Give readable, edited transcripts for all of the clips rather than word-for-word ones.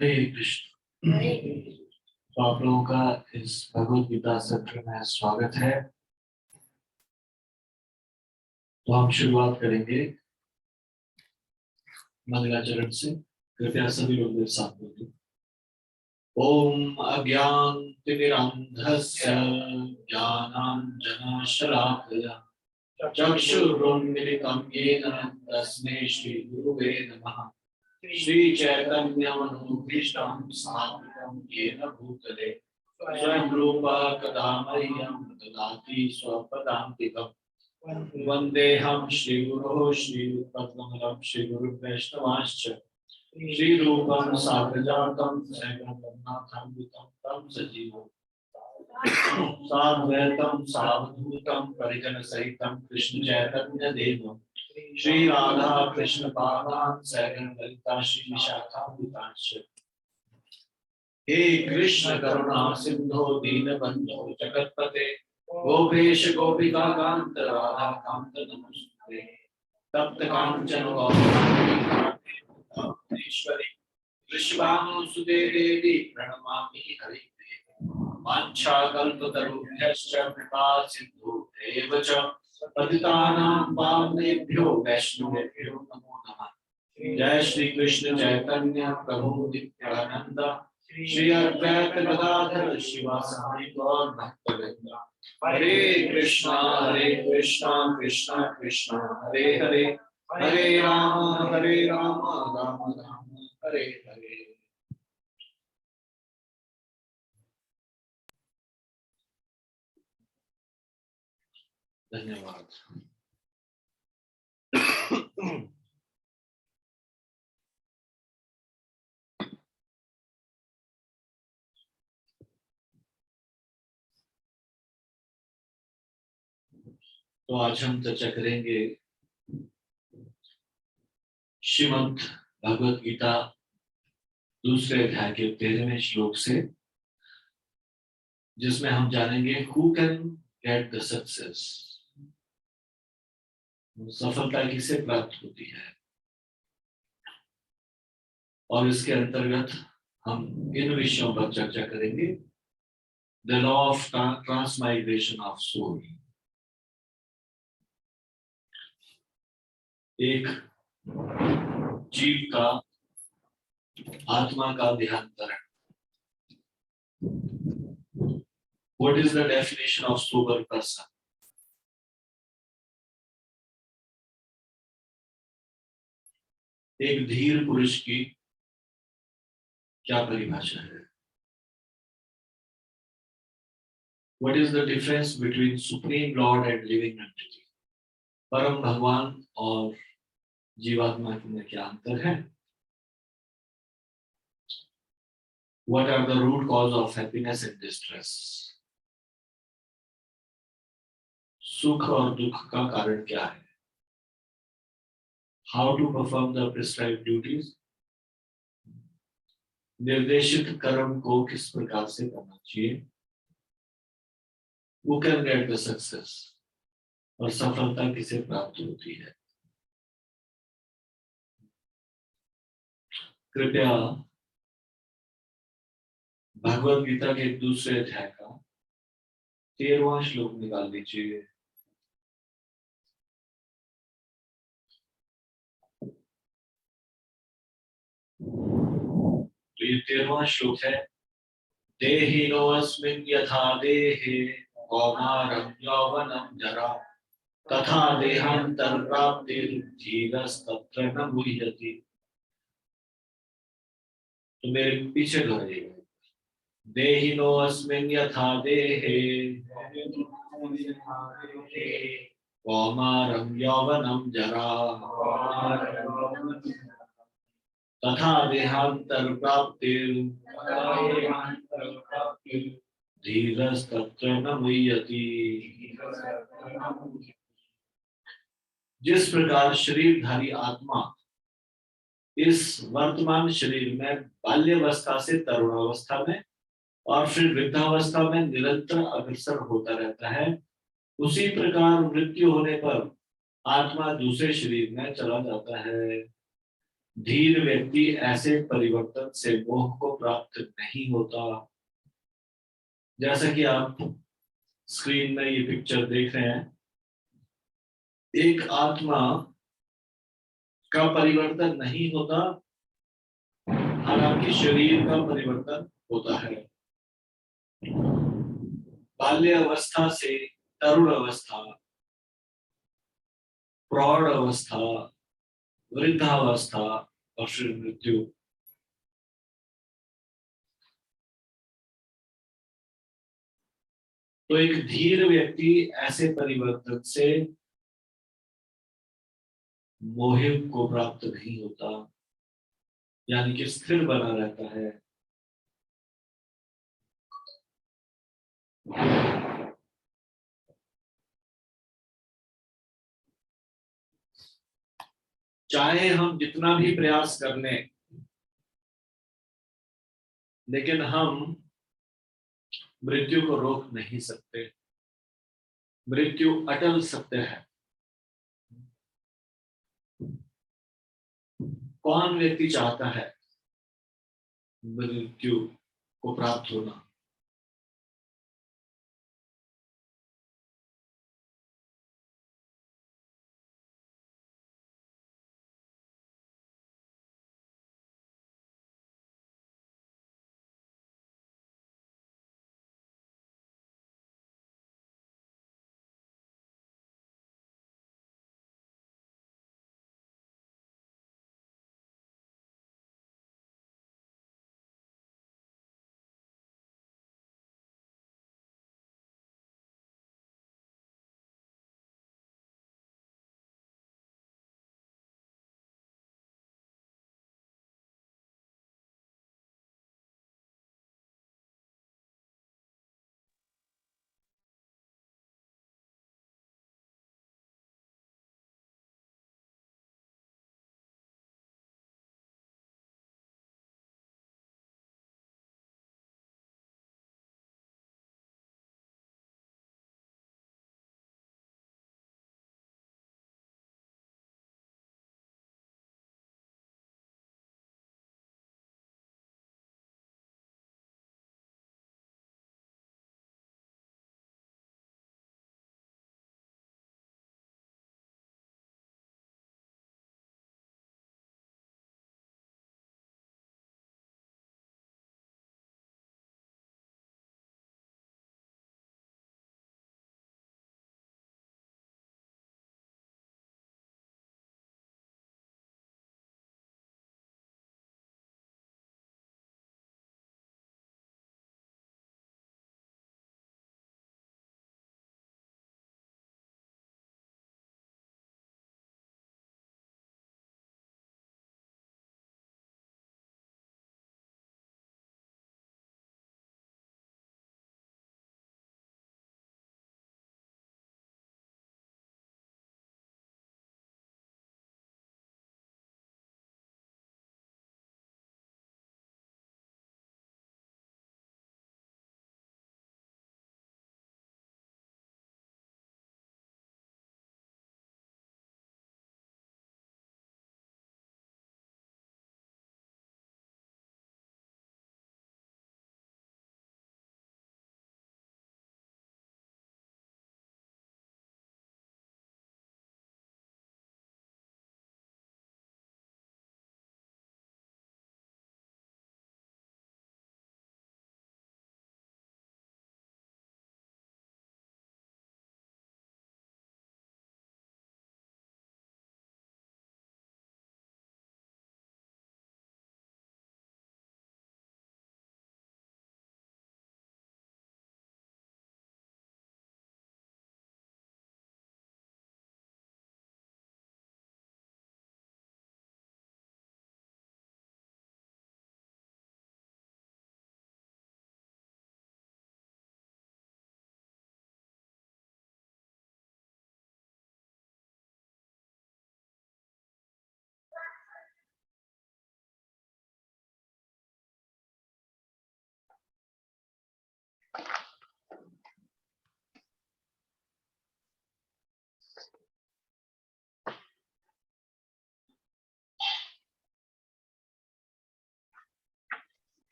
हरे कृष्ण। तो आप लोगों का इस भगवत गीता सत्र में स्वागत है। तो हम शुरुआत करेंगे मंगलाचरण से। कृपया सभी लोग मेरे साथ बोलिए। ओम अज्ञानतिमिरान्धस्य ज्ञानाञ्जनशलाकया चक्षुरुन्मिलितं येन तस्मै श्रीगुरुवे नमः। श्रीचैतन्यमनोभीष्टं स्थापितं येन भूतले स्वयं रूपा कदा मह्यं ददाति स्वपदान्तिकम्। वन्देऽहं श्रीगुरोः श्रीयुतपद्मनाभं श्रीगुरुवैष्णवांश्च श्रीरूपं साग्रजातं सैकं तं सजीवम् साद्वैतं सावधूतं परिजनसहितं कृष्ण चैतन्य देवम् श्री राधा कृष्ण पादान् सैकं ललिता श्री विशाखान्वितांश्च। हे कृष्ण करुणा सिंधो दीनबंधो जगत्पते गोपेश गोपिका कांत राधा कांत नमस्ते। तप्त कांचन गौरीश्वरी वृषभानुसुते देवी प्रणमामि हरिप्रिये। वाञ्छाकल्पतरुभ्यश्च कृपा सिन्धुभ्येव च पतितानां पावनेभ्यो वैष्णवेभ्यो नमो नमः। जय श्री कृष्ण चैतन्य प्रभु नित्यानंद श्री अद्वैत गदाधर शिवासादि गौर भक्तवृंद। हरे कृष्णा कृष्णा कृष्णा हरे हरे हरे राम राम राम हरे हरे। धन्यवाद। तो आज हम चर्चा करेंगे श्रीमद् भगवत गीता दूसरे अध्याय के 13वें श्लोक से, जिसमें हम जानेंगे who can get the success, सफलता किसे प्राप्त होती है। और इसके अंतर्गत हम इन विषयों पर चर्चा करेंगे। The law of transmigration of soul, एक जीव का आत्मा का देहांतरण। What is the definition of sober person? एक धीर पुरुष की क्या परिभाषा है? What is the difference between Supreme Lord and living entity? परम भगवान और जीवात्मा में क्या अंतर है? What are the root cause of happiness and distress? सुख और दुख का कारण क्या है? How to perform the prescribed duties? निर्देशित कर्म को किस प्रकार से करना चाहिए? Who can get the success? और सफलता किसे प्राप्त होती है? कृपया भगवत गीता के दूसरे अध्याय का 13वां श्लोक निकाल लीजिए। तो ये 13वां श्लोक है। देहिनोऽस्मिन् यथा देहे कौमारं यौवनं जरा तथा देहान्तरप्राप्तिर्धीरस्तत्र न मुह्यति। तो मेरे पीछे दोहराइएगा। देहिनोऽस्मिन् यथा देहे कौमारं यौवनं जरा तथा देहान्तरप्राप्तिर्धीरस्तत्र न मुह्यति। जिस प्रकार शरीरधारी आत्मा इस वर्तमान शरीर में बाल्यावस्था से तरुणावस्था में और फिर वृद्धावस्था में निरंतर अग्रसर होता रहता है, उसी प्रकार मृत्यु होने पर आत्मा दूसरे शरीर में चला जाता है। धीर व्यक्ति ऐसे परिवर्तन से मोह को प्राप्त नहीं होता। जैसा कि आप स्क्रीन में ये पिक्चर देख रहे हैं, एक आत्मा का परिवर्तन नहीं होता, हालांकि शरीर का परिवर्तन होता है। बाल्य अवस्था से तरुण अवस्था, प्रौढ़ अवस्था, वृद्धावस्था और फिर मृत्यु। तो एक धीर व्यक्ति ऐसे परिवर्तन से मोह को प्राप्त नहीं होता, यानी कि स्थिर बना रहता है। चाहे हम जितना भी प्रयास कर लें, लेकिन हम मृत्यु को रोक नहीं सकते। मृत्यु अटल सत्य है। कौन व्यक्ति चाहता है मृत्यु को प्राप्त होना?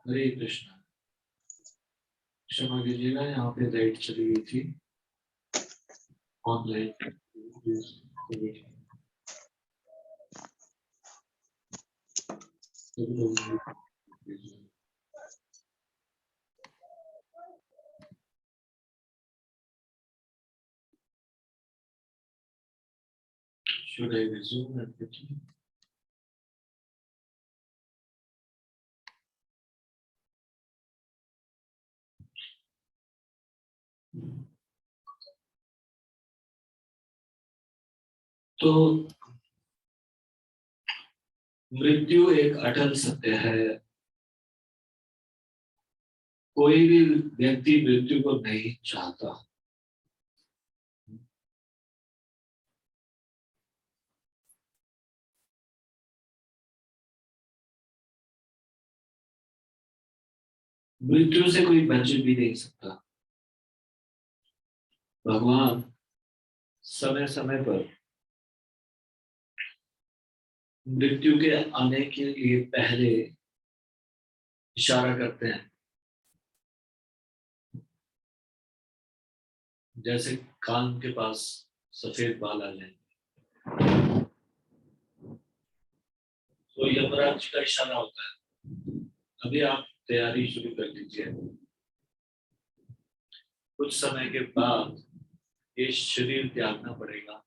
हरे कृष्ण। क्षमा कीजिएगा, यहाँ पे लाइट चली गई थी online. Should I resume and continue? तो मृत्यु एक अटल सत्य है। कोई भी व्यक्ति मृत्यु को नहीं चाहता। मृत्यु से कोई बच भी नहीं सकता। भगवान समय समय पर मृत्यु के आने के लिए पहले इशारा करते हैं। जैसे कान के पास सफेद बाल आ जाएंगे तो यमराज का इशारा होता है, अभी आप तैयारी शुरू कर दीजिए। कुछ समय के बाद ये शरीर त्यागना पड़ेगा।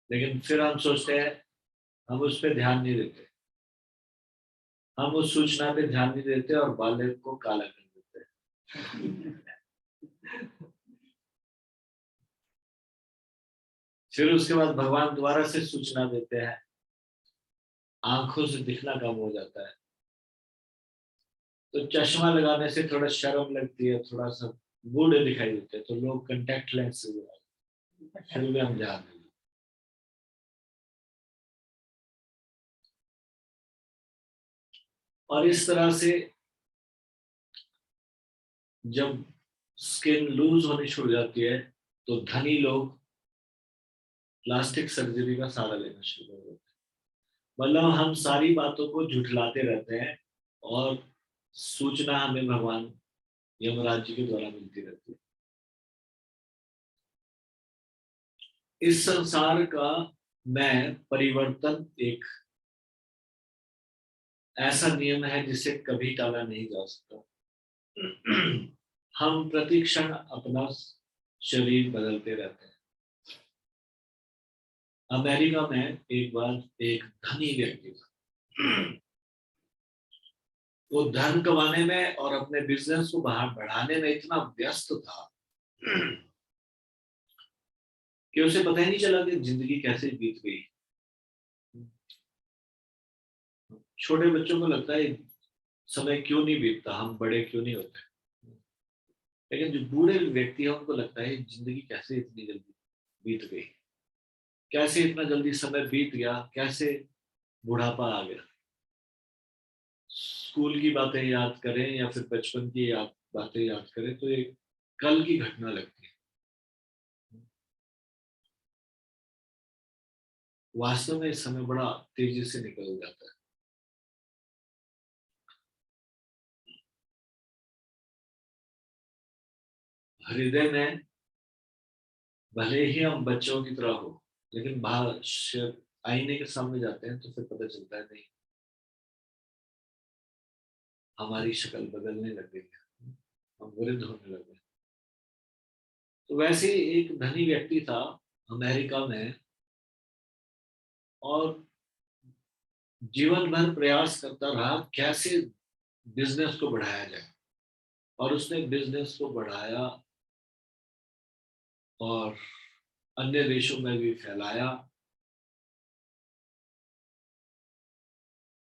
लेकिन फिर हम सोचते हैं, हम उस पर ध्यान नहीं देते, हम उस सूचना पे ध्यान नहीं देते और बालक को काला कर देते हैं। फिर उसके बाद भगवान दोबारा से सूचना देते हैं, आंखों से दिखना कम हो जाता है, तो चश्मा लगाने से थोड़ा शर्म लगती है, थोड़ा सा बूढ़े दिखाई देते हैं, तो लोग कंटैक्ट लेंस से शुरू में हम ध्यान देंगे। और इस तरह से जब स्किन लूज होनी छूट जाती है तो धनी लोग प्लास्टिक सर्जरी का सहारा लेना शुरू कर देते हैं। मतलब हम सारी बातों को झुठलाते रहते हैं और सूचना हमें भगवान यमराज जी के द्वारा मिलती रहती है। इस संसार का मैं परिवर्तन एक ऐसा नियम है जिसे कभी टाला नहीं जा सकता। हम प्रतिक्षण अपना शरीर बदलते रहते हैं। अमेरिका में एक बार एक धनी व्यक्ति था। वो धन कमाने में और अपने बिजनेस को बाहर बढ़ाने में इतना व्यस्त था कि उसे पता ही नहीं चला कि जिंदगी कैसे बीत गई। छोटे बच्चों को लगता है समय क्यों नहीं बीतता, हम बड़े क्यों नहीं होते। लेकिन जो बूढ़े व्यक्ति है उनको लगता है जिंदगी कैसे इतनी जल्दी बीत गई, कैसे इतना जल्दी समय बीत गया, कैसे बुढ़ापा आ गया। स्कूल की बातें याद करें या फिर बचपन की बातें याद करें तो ये कल की घटना लगती है। वास्तव में समय बड़ा तेजी से निकल जाता है। हृदय में भले ही हम बच्चों की तरह हो, लेकिन बाहर आईने के सामने जाते हैं तो फिर पता चलता है नहीं, हमारी शक्ल बदलने लग गई है, हम वृद्ध होने लगे। तो वैसे ही एक धनी व्यक्ति था अमेरिका में, और जीवन भर प्रयास करता रहा कैसे बिजनेस को बढ़ाया जाए, और उसने बिजनेस को बढ़ाया और अन्य देशों में भी फैलाया।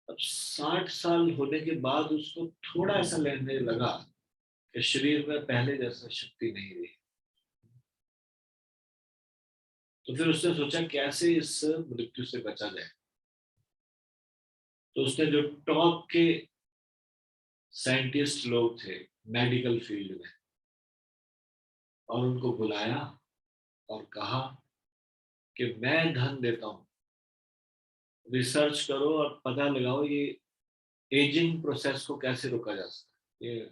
अब 60 साल होने के बाद उसको थोड़ा ऐसा लगने लगा कि शरीर में पहले जैसा शक्ति नहीं रही। तो फिर उसने सोचा कैसे इस मृत्यु से बचा जाए। तो उसने जो टॉप के साइंटिस्ट लोग थे मेडिकल फील्ड में, और उनको बुलाया और कहा कि मैं धन देता हूं, रिसर्च करो और पता लगाओ ये एजिंग प्रोसेस को कैसे रोका जा सकता है, ये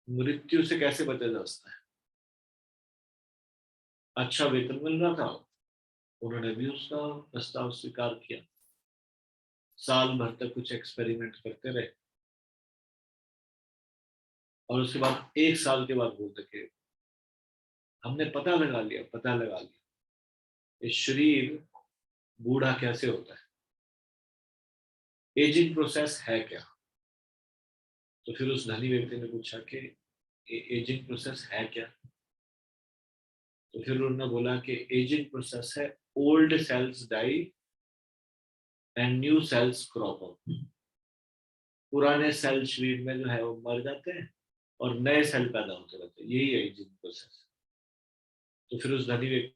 मृत्यु से कैसे बचा जा सकता है। अच्छा वेतन मिल रहा था, उन्होंने भी उसका प्रस्ताव स्वीकार किया। साल भर तक कुछ एक्सपेरिमेंट करते रहे, और उसके बाद 1 साल के बाद बोलते कि हमने पता लगा लिया ये शरीर बूढ़ा कैसे होता है, एजिंग प्रोसेस है क्या। तो फिर उस धनी व्यक्ति ने पूछा कि एजिंग प्रोसेस है क्या। तो फिर उन्होंने बोला कि एजिंग प्रोसेस है old cells die and new cells crop up. पुराने सेल शरीर में जो है वो मर जाते हैं और नए सेल पैदा होते रहते हैं, यही है एजिंग प्रोसेस। तो फिर उस धनी व्यक्ति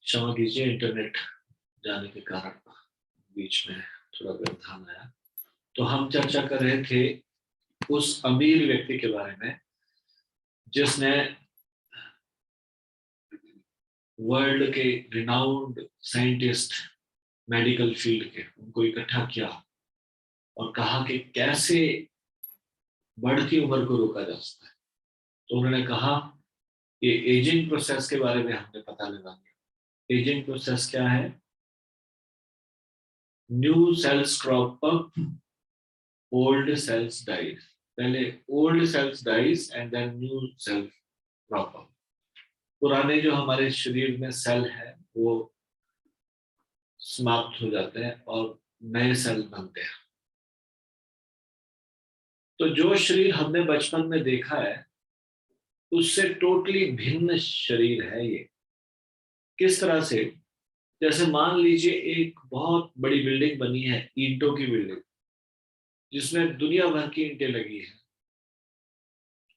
क्षमा कीजिए, इंटरनेट जाने के कारण बीच में थोड़ा व्यवधान आया। तो हम चर्चा कर रहे थे उस अमीर व्यक्ति के बारे में जिसने वर्ल्ड के रिनाउंड साइंटिस्ट, मेडिकल फील्ड के, उनको इकट्ठा किया और कहा कि कैसे बढ़ती उम्र को रोका जा सकता है। तो उन्होंने कहा कि एजिंग प्रोसेस के बारे में हमने पता लगा लिया। एजिंग प्रोसेस क्या है? New cells crop up, old cells dies. पहले old cells dies and then new cell crop up. पुराने जो हमारे शरीर में सेल है वो समाप्त हो जाते हैं और नए सेल बनते हैं। तो जो शरीर हमने बचपन में देखा है उससे टोटली भिन्न शरीर है ये। किस तरह से? जैसे मान लीजिए एक बहुत बड़ी बिल्डिंग बनी है, ईंटों की बिल्डिंग, जिसमें दुनिया भर की ईंटें लगी है।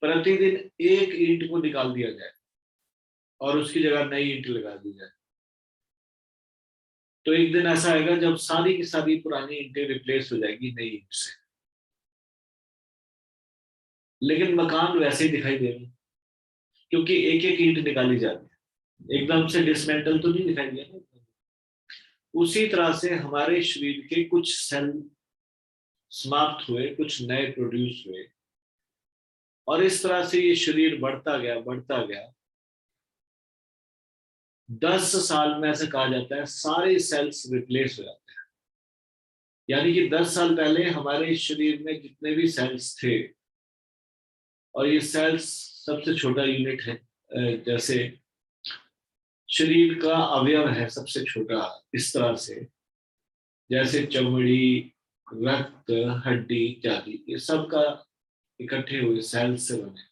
प्रतिदिन एक ईंट को निकाल दिया जाए और उसकी जगह नई ईंट लगा दी जाए, तो एक दिन ऐसा आएगा जब सारी की सारी पुरानी ईंटें रिप्लेस हो जाएगी नई ईंट से। लेकिन मकान वैसे ही दिखाई देगा क्योंकि एक एक ईंट निकाली जा रही है, एकदम से डिसमेंटल तो नहीं दिखाई देगा। उसी तरह से हमारे शरीर के कुछ सेल समाप्त हुए, कुछ नए प्रोड्यूस हुए, और इस तरह से ये शरीर बढ़ता गया बढ़ता गया। 10 साल में ऐसे कहा जाता है सारे सेल्स रिप्लेस हो जाते हैं। यानी कि 10 साल पहले हमारे शरीर में जितने भी सेल्स थे, और ये सेल्स सबसे छोटा यूनिट है, जैसे शरीर का अवयव है सबसे छोटा, इस तरह से जैसे चमड़ी, रक्त, हड्डी इत्यादि, ये सब का इकट्ठे हुए सेल्स से बने।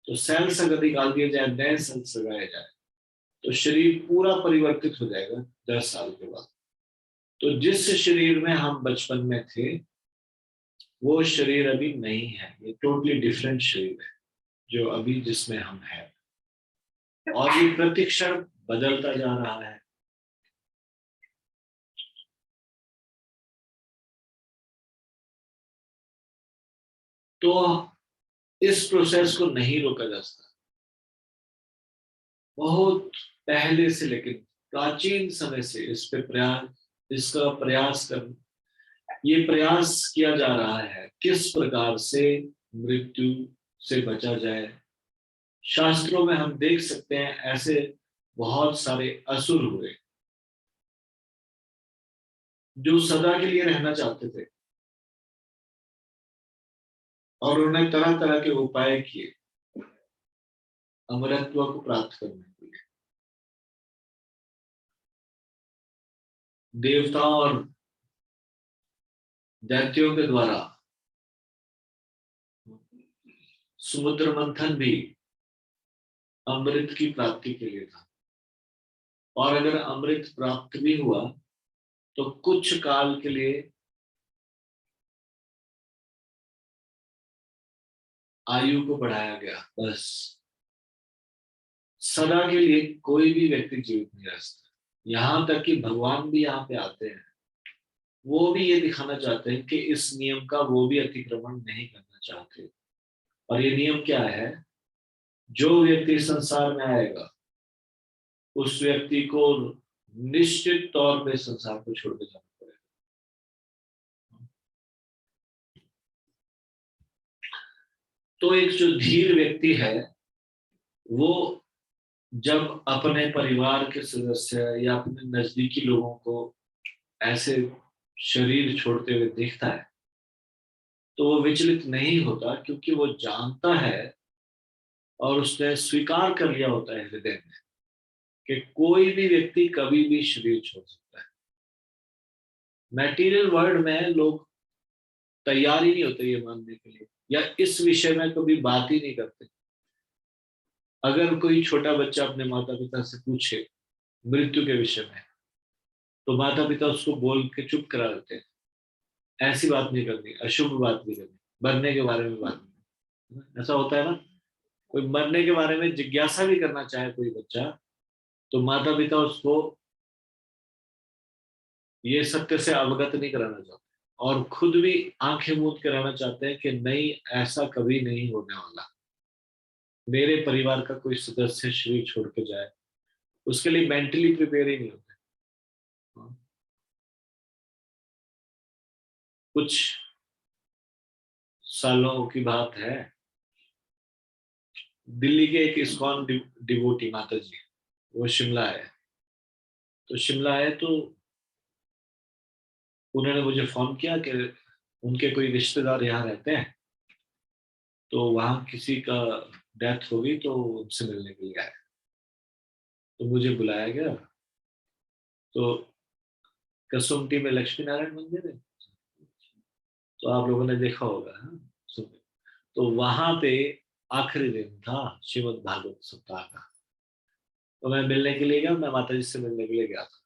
तो सेल्स अगर निकाल दिए जाए, नए सेल्स लगाए जाए, तो शरीर पूरा परिवर्तित हो जाएगा 10 साल के बाद। तो जिस शरीर में हम बचपन में थे वो शरीर अभी नहीं है, ये टोटली डिफरेंट शरीर है जो अभी जिसमें हम हैं, और ये प्रतिक्षण बदलता जा रहा है। तो इस प्रोसेस को नहीं रोका जा सकता। बहुत पहले से, लेकिन प्राचीन समय से इस पे इसका प्रयास कर ये प्रयास किया जा रहा है किस प्रकार से मृत्यु से बचा जाए। शास्त्रों में हम देख सकते हैं ऐसे बहुत सारे असुर हुए जो सदा के लिए रहना चाहते थे, और उन्होंने तरह तरह के उपाय किए अमरत्व को प्राप्त करने के लिए। देवताओं और दैत्यों के द्वारा समुद्र मंथन भी अमृत की प्राप्ति के लिए था, और अगर अमृत प्राप्त भी हुआ तो कुछ काल के लिए आयु को बढ़ाया गया, बस। सदा के लिए कोई भी व्यक्ति जीवित नहीं रह सकता। यहां तक कि भगवान भी यहाँ पे आते हैं, वो भी ये दिखाना चाहते हैं कि इस नियम का वो भी अतिक्रमण नहीं करना चाहते। और ये नियम क्या है? जो व्यक्ति संसार में आएगा उस व्यक्ति को निश्चित तौर पे संसार को छोड़ के जाना पड़ेगा। तो एक जो धीर व्यक्ति है वो जब अपने परिवार के सदस्य या अपने नजदीकी लोगों को ऐसे शरीर छोड़ते हुए देखता है तो वो विचलित नहीं होता, क्योंकि वो जानता है और उसने स्वीकार कर लिया होता है हृदय में कि कोई भी व्यक्ति कभी भी शरीर छोड़ सकता है। मैटीरियल वर्ल्ड में लोग तैयार ही नहीं होते ये मानने के लिए, या इस विषय में कभी बात ही नहीं करते। अगर कोई छोटा बच्चा अपने माता पिता से पूछे मृत्यु के विषय में तो माता पिता उसको बोल के चुप करा देते हैं। ऐसी बात नहीं करनी, अशुभ बात नहीं करनी, मरने के बारे में बात नहीं। ऐसा होता है ना, कोई मरने के बारे में जिज्ञासा भी करना चाहे कोई बच्चा तो माता पिता उसको ये सत्य से अवगत नहीं कराना चाहते, और खुद भी आंखें मूंद के रहना चाहते हैं कि नहीं, ऐसा कभी नहीं होने वाला, मेरे परिवार का कोई सदस्य शरीर छोड़ के जाए। उसके लिए मेंटली प्रिपेयर ही नहीं होते। हाँ। कुछ सालों की बात है, दिल्ली के एक इस्कॉन डिवोटी माता जी, वो शिमला है। तो शिमला है तो उन्होंने मुझे फोन किया कि उनके कोई रिश्तेदार यहाँ रहते हैं, तो वहां किसी का डेथ होगी तो उनसे मिलने के लिए आए। तो मुझे बुलाया गया। तो कसुमटी में लक्ष्मी नारायण मंदिर है, तो आप लोगों ने देखा होगा, हाँ? तो वहां पे आखिरी दिन था श्रीमद् भागवत सप्ताह का। तो मैं मिलने के लिए गया, मैं माता जी से मिलने के लिए गया था।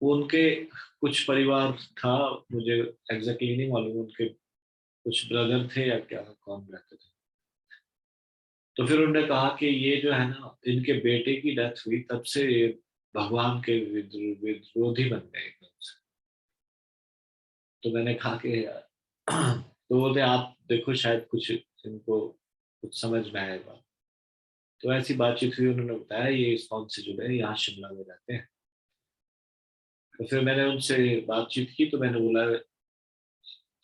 वो उनके कुछ परिवार था, मुझे एग्जैक्टली नहीं मालूम, उनके कुछ ब्रदर थे या क्या, कौन रहते थे। तो फिर उन्होंने कहा कि ये जो है ना, इनके बेटे की डेथ हुई तब से ये भगवान के विरोधी बन गए एकदम से। तो मैंने कहा कि यार तो बोलते आप देखो शायद कुछ इनको कुछ समझ में आएगा। तो ऐसी बातचीत हुई, उन्होंने बताया ये इस्कॉन से जुड़े हैं, यहाँ शिमला में रहते हैं। तो फिर मैंने उनसे बातचीत की, तो मैंने बोला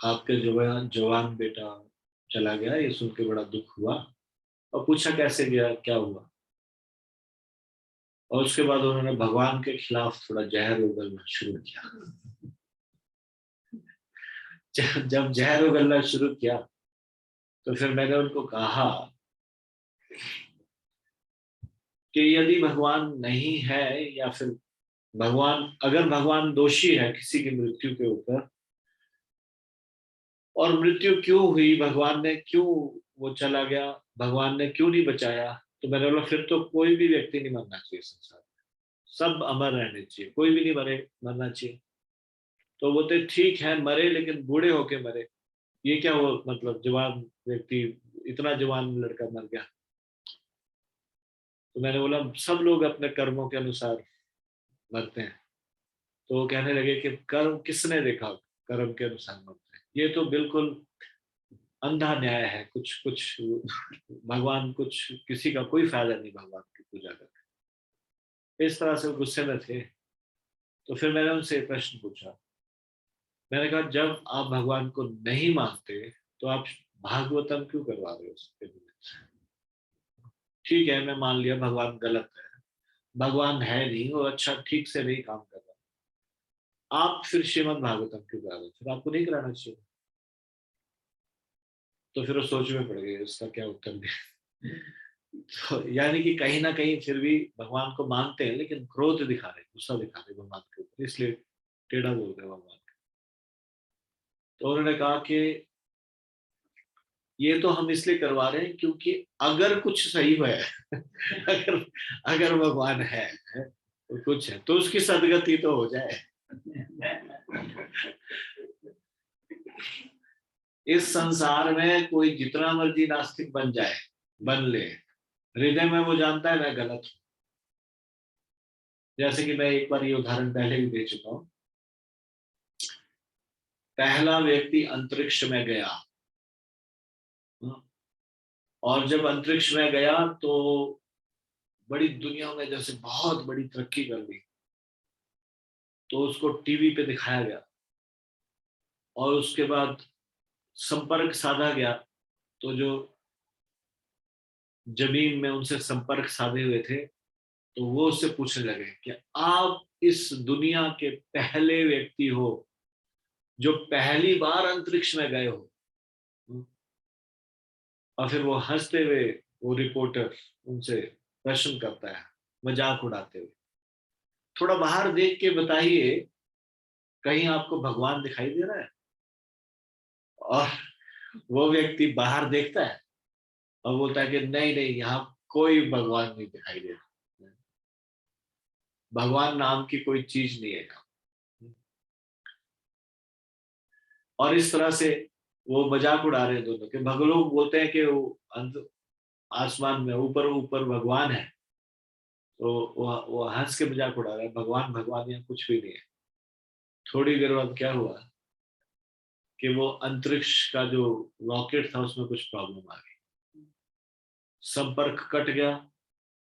आपके जवान जवान बेटा चला गया, ये सुन के बड़ा दुख हुआ। और पूछा कैसे गया, क्या हुआ। और उसके बाद उन्होंने भगवान के खिलाफ थोड़ा जहर उगलना शुरू किया। जब जहर उगलना शुरू किया, तो फिर मैंने उनको कहा कि यदि भगवान नहीं है, या फिर भगवान, अगर भगवान दोषी है किसी की मृत्यु के ऊपर, और मृत्यु क्यों हुई, भगवान ने क्यों, वो चला गया, भगवान ने क्यों नहीं बचाया, तो मैंने बोला फिर तो कोई भी व्यक्ति नहीं मरना चाहिए संसार में, सब अमर रहने चाहिए, कोई भी नहीं मरना चाहिए। तो बोलते ठीक है मरे, लेकिन बूढ़े होके मरे, ये क्या वो मतलब, जवान व्यक्ति, इतना जवान लड़का मर गया। तो मैंने बोला सब लोग अपने कर्मों के अनुसार मरते हैं। तो वो कहने लगे कि कर्म किसने देखा, कर्म के अनुसार मरते हैं, ये तो बिल्कुल अंधा न्याय है, कुछ कुछ भगवान, कुछ किसी का कोई फायदा नहीं भगवान की पूजा करके। इस तरह से वो गुस्से में थे। तो फिर मैंने उनसे एक प्रश्न पूछा। मैंने कहा जब आप भगवान को नहीं मानते, तो आप भागवतम क्यों करवा रहे हो उसके लिए। ठीक है, मैं मान लिया भगवान गलत है, भगवान है नहीं, वो अच्छा ठीक से नहीं काम कर रहा, आप फिर श्रीमद् भागवतम क्यों करा रहे हो, फिर आपको नहीं कराना चाहिए। तो फिर वो सोच में पड़ गए इसका क्या उत्तर दिया। तो यानी कि कहीं ना कहीं फिर भी भगवान को मानते हैं, लेकिन क्रोध दिखा रहे, गुस्सा दिखा रहे भगवान के ऊपर, इसलिए टेढ़ा बोल रहे भगवान। तो उन्होंने कहा कि ये तो हम इसलिए करवा रहे हैं क्योंकि अगर कुछ सही है अगर अगर भगवान है तो कुछ है, तो उसकी सदगति तो हो जाए। इस संसार में कोई जितना मर्जी नास्तिक बन जाए, बन ले, हृदय में वो जानता है मैं गलत हूं। जैसे कि मैं एक बार ये उदाहरण पहले भी दे चुका हूं। पहला व्यक्ति अंतरिक्ष में गया, और जब अंतरिक्ष में गया तो बड़ी दुनिया में जैसे बहुत बड़ी तरक्की कर ली, तो उसको टीवी पे दिखाया गया, और उसके बाद संपर्क साधा गया। तो जो जमीन में उनसे संपर्क साधे हुए थे, तो वो उससे पूछने लगे कि आप इस दुनिया के पहले व्यक्ति हो जो पहली बार अंतरिक्ष में गए हो। और फिर वो हंसते हुए, वो रिपोर्टर उनसे प्रश्न करता है, मजाक उड़ाते हुए, थोड़ा बाहर देख के बताइए, कहीं आपको भगवान दिखाई दे रहा है। और वो व्यक्ति बाहर देखता है और बोलता है कि नहीं नहीं, यहाँ कोई भगवान नहीं दिखाई दे रहा, भगवान नाम की कोई चीज नहीं है यहाँ। और इस तरह से वो मजाक उड़ा रहे हैं दोनों के। लोग बोलते हैं कि वो आसमान में ऊपर ऊपर भगवान है, तो वो हंस के मजाक उड़ा रहा है, भगवान भगवान यहाँ कुछ भी नहीं है। थोड़ी देर बाद क्या हुआ कि वो अंतरिक्ष का जो रॉकेट था उसमें कुछ प्रॉब्लम आ गई, संपर्क कट गया।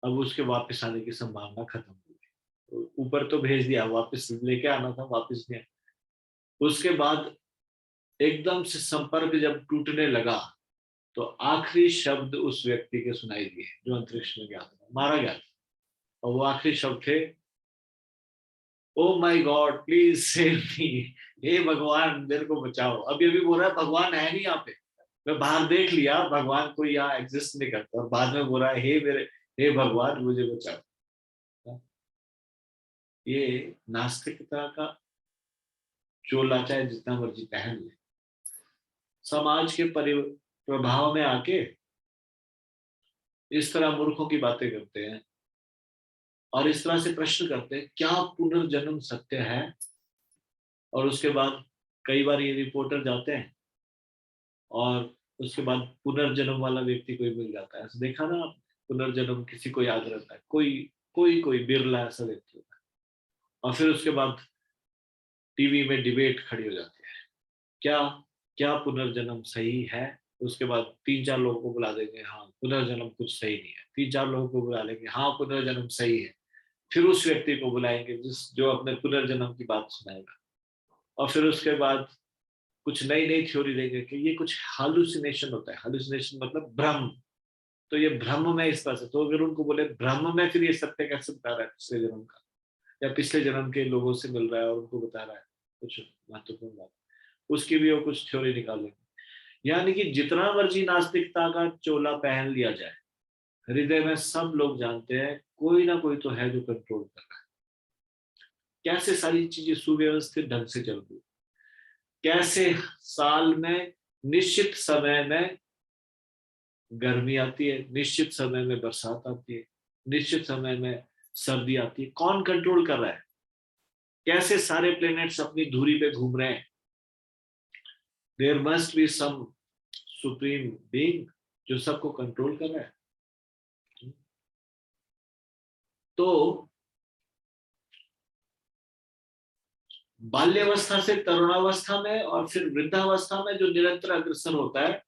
अब उसके वापस आने की संभावना खत्म हो गई। तो ऊपर तो भेज दिया, वापस लेके आना था, वापस नहीं आया। उसके बाद एकदम से संपर्क जब टूटने लगा तो आखिरी शब्द उस व्यक्ति के सुनाई दिए जो अंतरिक्ष में गया था, मारा गया था। और वो आखिरी शब्द थे, oh my God please save me, हे भगवान मेरे को बचाओ। अभी अभी बोल रहा है भगवान है नहीं यहाँ पे, मैं बाहर देख लिया भगवान कोई यहाँ एग्जिस्ट नहीं करता, और बाद में बोल रहा है हे भगवान मुझे बचाओ। ये नास्तिकता का चोला चाहे जितना मर्जी पहन ले, समाज के प्रभाव में आके इस तरह मूर्खों की बातें करते हैं और इस तरह से प्रश्न करते हैं क्या पुनर्जन्म सत्य है। और उसके बाद कई बार ये रिपोर्टर जाते हैं और उसके बाद पुनर्जन्म वाला व्यक्ति कोई मिल जाता है, ऐसा देखा ना आप, पुनर्जन्म किसी को याद रहता है, कोई कोई कोई बिरला ऐसा व्यक्ति होता है। और फिर उसके बाद टीवी में डिबेट खड़ी हो जाती है, क्या क्या पुनर्जन्म सही है। उसके बाद 3-4 लोगों को बुला देंगे, हाँ पुनर्जन्म कुछ सही नहीं है। 3-4 लोगों को बुला लेंगे, हाँ पुनर्जन्म सही है। फिर उस व्यक्ति को बुलाएंगे जो अपने पुनर्जन्म की बात सुनाएगा। और फिर उसके बाद कुछ नई नई थ्योरी देंगे कि ये कुछ हालुसिनेशन होता है। हालुसिनेशन मतलब भ्रम, तो ये भ्रम में इस तरह से। तो अगर उनको बोले भ्रम में, फिर ये सत्य कैसे बता रहा है पिछले जन्म का, या पिछले जन्म के लोगों से मिल रहा है और उनको बता रहा है कुछ महत्वपूर्ण बात, उसकी भी वो कुछ थ्योरी निकाल लेंगे। यानी कि जितना मर्जी नास्तिकता का चोला पहन लिया जाए, हृदय में सब लोग जानते हैं कोई ना कोई तो है जो कंट्रोल कर रहा है। कैसे सारी चीजें सुव्यवस्थित ढंग से चल रही, कैसे साल में निश्चित समय में गर्मी आती है, निश्चित समय में बरसात आती है, निश्चित समय में सर्दी आती है, कौन कंट्रोल कर रहा है। कैसे सारे प्लैनेट्स अपनी धुरी पे घूम रहे हैं। There must be some supreme being जो सबको कंट्रोल कर रहा है। तो बाल्यावस्था से तरुणावस्था में और फिर वृद्धावस्था में जो निरंतर अग्रसर होता है,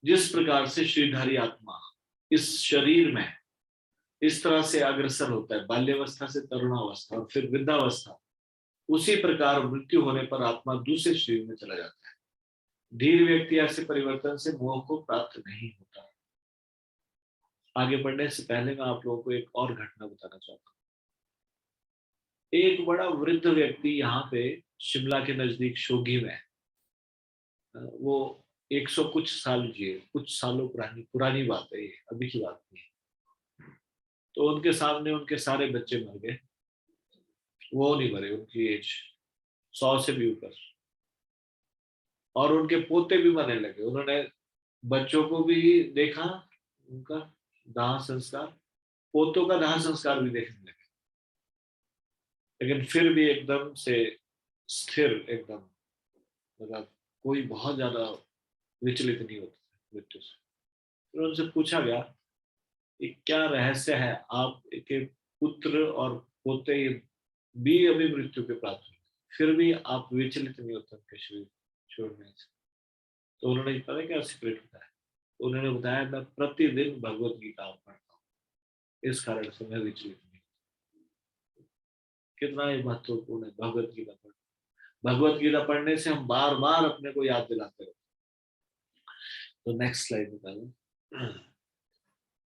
जिस प्रकार से श्रीधारी आत्मा इस शरीर में इस तरह से अग्रसर होता है, बाल्यावस्था से तरुणावस्था और फिर वृद्धावस्था, उसी प्रकार मृत्यु होने पर आत्मा दूसरे शरीर में चला जाता है। धीर व्यक्ति ऐसे परिवर्तन से मोह को प्राप्त नहीं होता। आगे बढ़ने से पहले मैं आप लोगों को एक और घटना बताना चाहता हूँ। एक बड़ा वृद्ध व्यक्ति यहाँ पे शिमला के नजदीक शोघी में, वो 100 कुछ साल जिए, कुछ सालों पुरानी पुरानी बात है ये, अभी की बात नहीं है। तो उनके सामने उनके सारे बच्चे मर गए, वो नहीं मरे, उनकी एज 100 से भी ऊपर। और उनके पोते भी मरने लगे। उन्होंने बच्चों को भी देखा, उनका दाह संस्कार, पोतों का दाह संस्कार भी देखने लगे, लेकिन फिर भी एकदम से स्थिर, एकदम मतलब कोई बहुत ज्यादा विचलित नहीं होता मृत्यु से। फिर उनसे पूछा गया कि क्या रहस्य है आप के पुत्र और पोते भी अभी मृत्यु के प्राप्त हुए, फिर भी आप विचलित नहीं होते उनके शरीर छोड़ने से। तो उन्होंने पता क्या सीक्रेट बताया। तो उन्होंने बताया मैं प्रतिदिन भगवत गीता पढ़ता हूँ, इस कारण से मैं विचलित नहीं। कितना ही महत्वपूर्ण है भगवत गीता पढ़ना। भगवत गीता पढ़ने से हम बार बार अपने को याद दिलाते रहते। तो नेक्स्ट स्लाइड निकालो।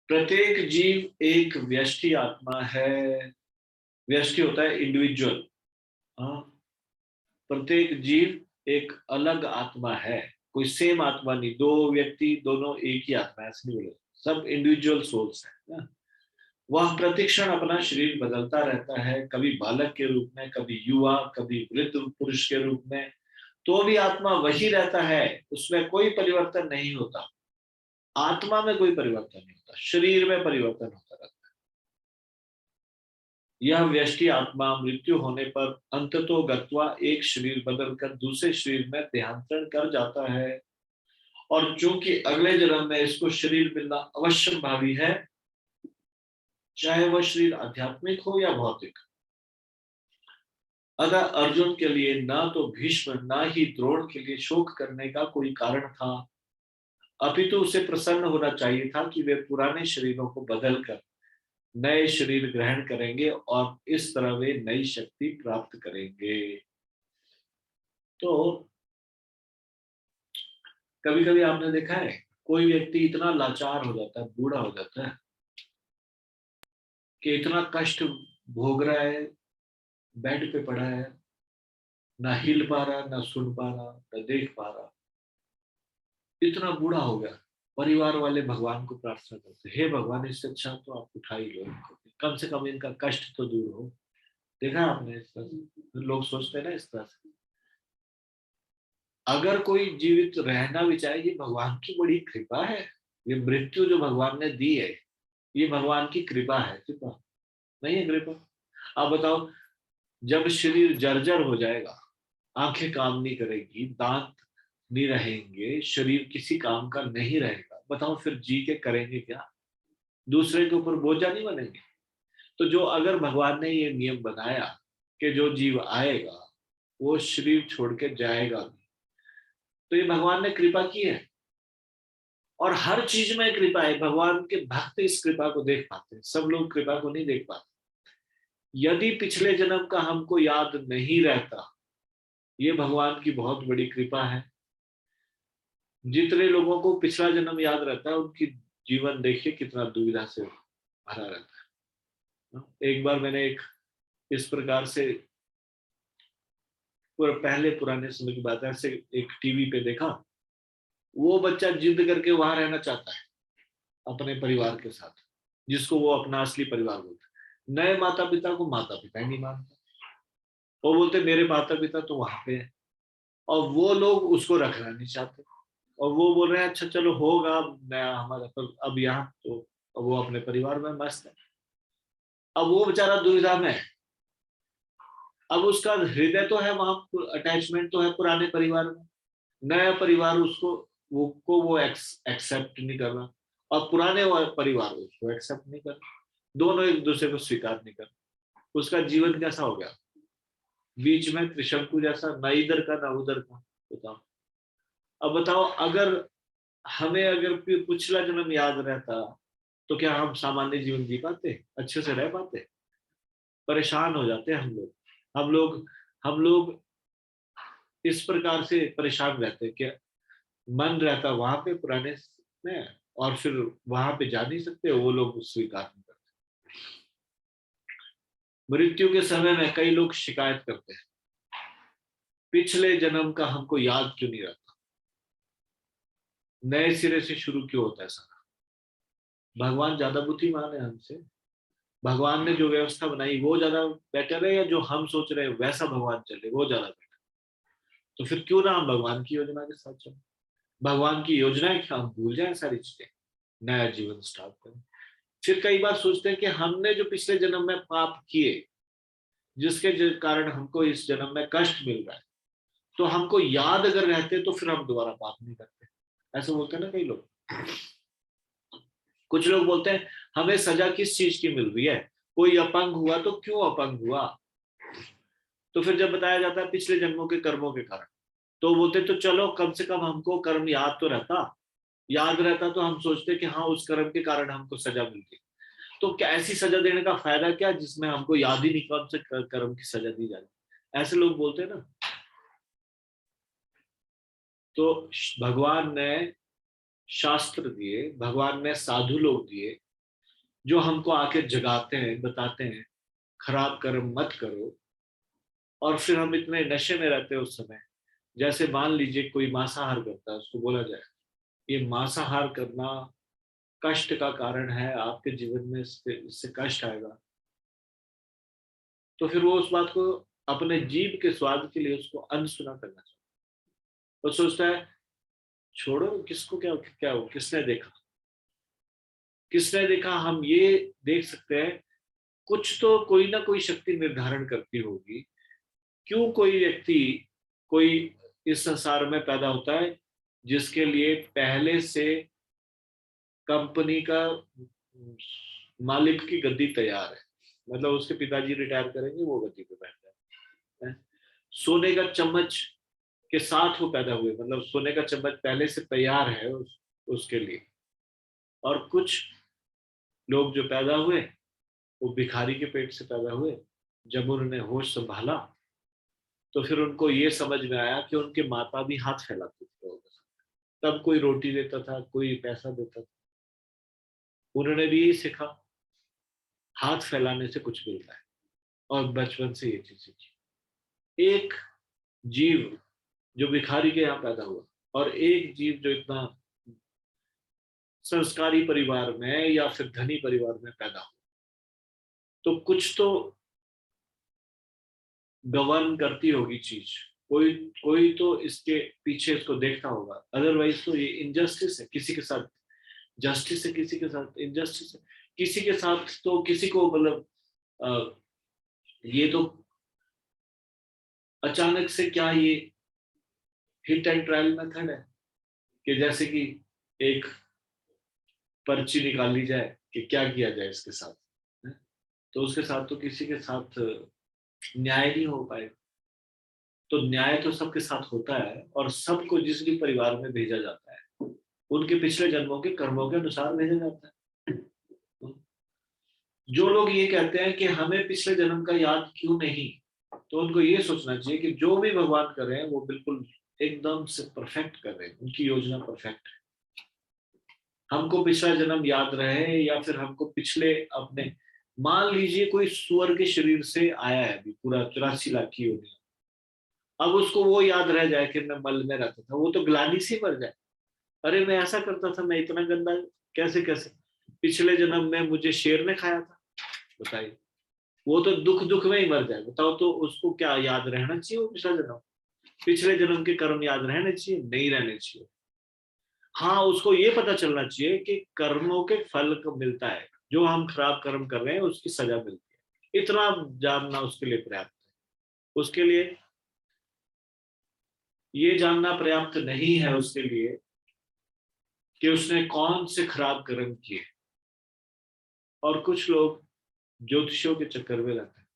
प्रत्येक जीव एक व्यष्टि आत्मा है। व्यष्टि होता है इंडिविजुअल। प्रत्येक जीव एक अलग आत्मा है, कोई सेम आत्मा नहीं। दो व्यक्ति दोनों एक ही आत्मा, ऐसे नहीं बोले, सब इंडिविजुअल सोल्स है। वह प्रतिक्षण अपना शरीर बदलता रहता है, कभी बालक के रूप में, कभी युवा, कभी वृद्ध पुरुष के रूप में। तो भी आत्मा वही रहता है, उसमें कोई परिवर्तन नहीं होता। आत्मा में कोई परिवर्तन नहीं होता, शरीर में परिवर्तन होता रहता है। यह व्यष्टि आत्मा मृत्यु होने पर अंततो गत्वा एक शरीर बदलकर दूसरे शरीर में देहांतरण कर जाता है। और चूंकि अगले जन्म में इसको शरीर मिलना अवश्य भावी है, चाहे वह शरीर आध्यात्मिक हो या भौतिक। अगर अर्जुन के लिए ना तो भीष्म ना ही द्रोण के लिए शोक करने का कोई कारण था, अपितु उसे प्रसन्न होना चाहिए था कि वे पुराने शरीरों को बदलकर नए शरीर ग्रहण करेंगे और इस तरह वे नई शक्ति प्राप्त करेंगे। तो कभी कभी आपने देखा है कोई व्यक्ति इतना लाचार हो जाता है, बूढ़ा हो जाता है कि इतना कष्ट भोग रहा है, बेड पे पड़ा है, ना हिल पा रहा, ना सुन पा रहा, ना देख पा रहा, इतना बूढ़ा हो गया। परिवार वाले भगवान को प्रार्थना करते, हे भगवान इससे अच्छा तो आप उठा ही लो इनको, कम से कम इनका कष्ट तो दूर हो। देखा आपने इस तरह से लोग सोचते हैं ना इस तरह से। अगर कोई जीवित रहना भी चाहे, ये भगवान की बड़ी कृपा है। ये मृत्यु जो भगवान ने दी है, ये भगवान की कृपा है, कृपा नहीं है कृपा। आप बताओ, जब शरीर जर्जर हो जाएगा, आंखें काम नहीं करेगी, दांत नहीं रहेंगे, शरीर किसी काम का नहीं रहेगा, बताओ फिर जी के करेंगे क्या? दूसरे के ऊपर बोझा नहीं बनेंगे। तो जो अगर भगवान ने ये नियम बनाया कि जो जीव आएगा वो शरीर छोड़ के जाएगा भी, तो ये भगवान ने कृपा की है। और हर चीज में कृपा है। भगवान के भक्त इस कृपा को देख पाते हैं, सब लोग कृपा को नहीं देख पाते। यदि पिछले जन्म का हमको याद नहीं रहता, ये भगवान की बहुत बड़ी कृपा है। जितने लोगों को पिछला जन्म याद रहता है, उनकी जीवन देखिए कितना दुविधा से भरा रहता है। एक बार मैंने एक इस प्रकार से पहले पुराने समय की बात है, ऐसे एक टीवी पे देखा, वो बच्चा जिद करके वहां रहना चाहता है अपने परिवार के साथ, जिसको वो अपना असली परिवार बोलता है। नए माता पिता को माता पिता ही नहीं मानता, वो बोलते मेरे माता पिता तो वहां पे है, और वो लोग उसको रखना नहीं चाहते, और वो बोल रहे हैं अच्छा चलो होगा नया हमारा, पर अब यहाँ तो अब वो अपने परिवार में मस्त है। अब वो बेचारा दुविधा में है। अब उसका हृदय तो है वहां, अटैचमेंट तो है पुराने परिवार में, नया परिवार उसको वो एक्सेप्ट नहीं कर रहा, और पुराने परिवार उसको एक्सेप्ट नहीं कर रहा, दोनों एक दूसरे को स्वीकार नहीं कर रहे। उसका जीवन कैसा हो गया? बीच में त्रिशंकु जैसा, ना इधर का ना उधर का। बताओ, अब बताओ, अगर हमें अगर पिछला जन्म याद रहता, तो क्या हम सामान्य जीवन जी पाते, अच्छे से रह पाते? परेशान हो जाते हैं हम लोग। हम लोग इस प्रकार से परेशान रहते हैं कि मन रहता वहां पे पुराने में, और फिर वहां पे जा नहीं सकते, वो लोग स्वीकार नहीं करते। मृत्यु के समय में कई लोग शिकायत करते हैं, पिछले जन्म का हमको याद क्यों नहीं रहता, नए सिरे से शुरू क्यों होता है सारा? भगवान ज्यादा बुद्धिमान है हमसे? भगवान ने जो व्यवस्था बनाई वो ज्यादा बेटर है, या जो हम सोच रहे हैं वैसा भगवान चले वो ज्यादा बेटर? तो फिर क्यों ना हम भगवान की योजना के साथ चलें? भगवान की योजना है कि हम भूल जाएं सारी चीजें, नया जीवन स्टार्ट करें। फिर कई बार सोचते हैं कि हमने जो पिछले जन्म में पाप किए, जिसके कारण हमको इस जन्म में कष्ट मिल रहा है, तो हमको याद अगर रहते तो फिर हम दोबारा पाप नहीं करते। ऐसे बोलते हैं ना कई लोग। कुछ लोग बोलते हैं हमें सजा किस चीज की मिल रही है, कोई अपंग हुआ तो क्यों अपंग हुआ? तो फिर जब बताया जाता है पिछले जन्मों के कर्मों के कारण, तो बोलते तो चलो कम से कम हमको कर्म याद तो रहता, याद रहता तो हम सोचते कि हाँ उस कर्म के कारण हमको सजा मिल गई। तो क्या ऐसी सजा देने का फायदा क्या जिसमें हमको याद ही नहीं कौन से कर्म की सजा दी जाए? ऐसे लोग बोलते हैं ना। तो भगवान ने शास्त्र दिए, भगवान ने साधु लोग दिए, जो हमको आके जगाते हैं, बताते हैं खराब कर्म मत करो। और फिर हम इतने नशे में रहते हैं उस समय। जैसे मान लीजिए कोई मांसाहार करता है, उसको बोला जाए ये मांसाहार करना कष्ट का कारण है, आपके जीवन में इससे कष्ट आएगा, तो फिर वो उस बात को अपने जीभ के स्वाद के लिए उसको अनसुना करना चाहिए। वो सोचता है छोड़ो, किसको क्या क्या हो, किसने देखा, किसने देखा? हम ये देख सकते हैं कुछ तो कोई ना कोई शक्ति निर्धारण करती होगी, क्यों कोई व्यक्ति कोई इस संसार में पैदा होता है जिसके लिए पहले से कंपनी का मालिक की गद्दी तैयार है, मतलब उसके पिताजी रिटायर करेंगे, वो गद्दी पे बैठ जाए। सोने का चम्मच के साथ वो पैदा हुए, मतलब सोने का चम्मच पहले से तैयार है उसके लिए। और कुछ लोग जो पैदा हुए वो भिखारी के पेट से पैदा हुए। जब उन्होंने होश संभाला तो फिर उनको ये समझ में आया कि उनके माता भी हाथ फैलाते थे लोगों के साथ। तब कोई रोटी देता था, कोई पैसा देता था, उन्होंने भी यही सीखा, हाथ फैलाने से कुछ मिलता है, और बचपन से ये चीज सीखी। एक जीव जो भिखारी के यहाँ पैदा हुआ, और एक जीव जो इतना संस्कारी परिवार में या फिर धनी परिवार में पैदा हुआ, तो कुछ तो गवर्न करती होगी चीज। कोई कोई तो इसके पीछे इसको देखता होगा, अदरवाइज तो ये इनजस्टिस है किसी के साथ, जस्टिस है किसी के साथ, इनजस्टिस है किसी के साथ, तो किसी को मतलब ये तो अचानक से क्या ये हिट एंड ट्रायल मेथड है कि जैसे कि एक पर्ची निकाल ली जाए कि क्या किया जाए इसके साथ, है? तो उसके साथ तो किसी के साथ न्याय नहीं हो पाएगा। तो न्याय तो सबके साथ होता है, और सबको जिस भी परिवार में भेजा जाता है उनके पिछले जन्मों के कर्मों के अनुसार भेजा जाता है। जो लोग ये कहते हैं कि हमें पिछले जन्म का याद क्यों नहीं, तो उनको ये सोचना चाहिए कि जो भी भगवान कर रहे हैं वो बिल्कुल एकदम से परफेक्ट कर रहे हैं, उनकी योजना परफेक्ट है। हमको पिछला जन्म याद रहे या फिर हमको पिछले अपने, मान लीजिए कोई सुअर के शरीर से आया है अभी पूरा 84 लाख की योनि, अब उसको वो याद रह जाए कि मैं मल में रहता था, वो तो ग्लानि से मर जाए। अरे मैं ऐसा करता था, मैं इतना गंदा, कैसे कैसे पिछले जन्म में मुझे शेर ने खाया था, बताइए। वो तो दुख दुख में ही मर जाए, बताओ तो उसको क्या याद रहना चाहिए वो पिछला जन्म? पिछले जन्म के कर्म याद रहने चाहिए? नहीं रहने चाहिए। हाँ, उसको ये पता चलना चाहिए कि कर्मों के फल कब मिलता है, जो हम खराब कर्म कर रहे हैं उसकी सजा मिलती है, इतना जानना उसके लिए पर्याप्त है। उसके लिए ये जानना पर्याप्त नहीं है उसके लिए कि उसने कौन से खराब कर्म किए। और कुछ लोग ज्योतिषियों के चक्कर में रहते हैं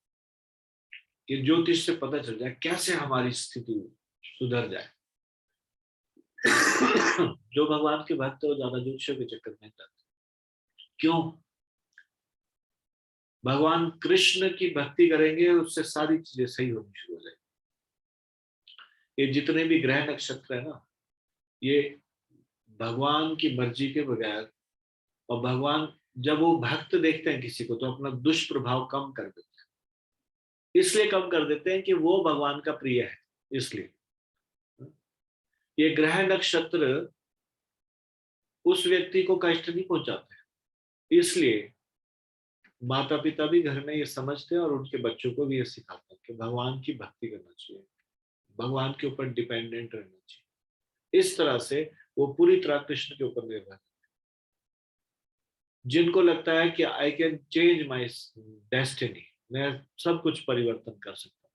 कि ज्योतिष से पता चल जाए कैसे हमारी स्थिति सुधर जाए। जो भगवान के भक्त है वो ज्यादा ज्योतिषियों के चक्कर में रहते। क्यों? भगवान कृष्ण की भक्ति करेंगे उससे सारी चीजें सही होनी शुरू हो जाएगी। ये जितने भी ग्रह नक्षत्र है ना, ये भगवान की मर्जी के बगैर, और भगवान जब वो भक्त देखते हैं किसी को तो अपना दुष्प्रभाव कम कर देते हैं। इसलिए कम कर देते हैं कि वो भगवान का प्रिय है, इसलिए ये ग्रह नक्षत्र उस व्यक्ति को कष्ट नहीं पहुंचाते। इसलिए माता पिता भी घर में ये समझते हैं और उनके बच्चों को भी ये सिखाते हैं कि भगवान की भक्ति करना चाहिए, भगवान के ऊपर डिपेंडेंट रहना चाहिए। इस तरह से वो पूरी तरह कृष्ण के ऊपर निर्भर है। जिनको लगता है कि I can change my destiny, मैं सब कुछ परिवर्तन कर सकता हूँ,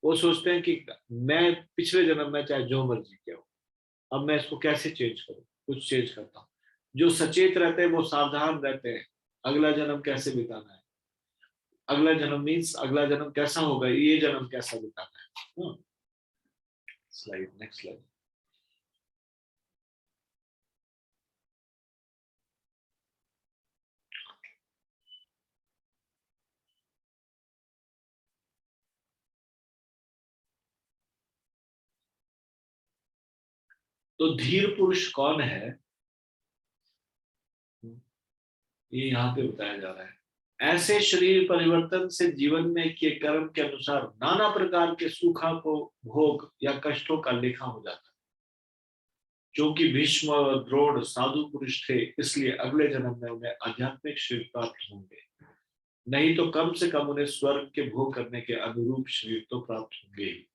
वो सोचते हैं कि मैं पिछले जन्म में चाहे जो मर्जी किया हो, अब मैं इसको कैसे चेंज करूँ, कुछ चेंज करता हूँ। जो सचेत रहते हैं वो सावधान रहते हैं, अगला जन्म कैसे बिताना है, अगला जन्म मीन्स अगला जन्म कैसा होगा, ये जन्म कैसा बिताना है। Slide, next slide. तो धीर पुरुष कौन है, ये यहाँ पे बताया जा रहा है। ऐसे शरीर परिवर्तन से जीवन में किए कर्म के अनुसार नाना प्रकार के सुखा को भोग या कष्टों का लेखा हो जाता है। क्योंकि भीष्म और द्रोण साधु पुरुष थे, इसलिए अगले जन्म में उन्हें आध्यात्मिक शरीर प्राप्त होंगे, नहीं तो कम से कम उन्हें स्वर्ग के भोग करने के अनुरूप शरीर तो प्राप्त होंगे ही।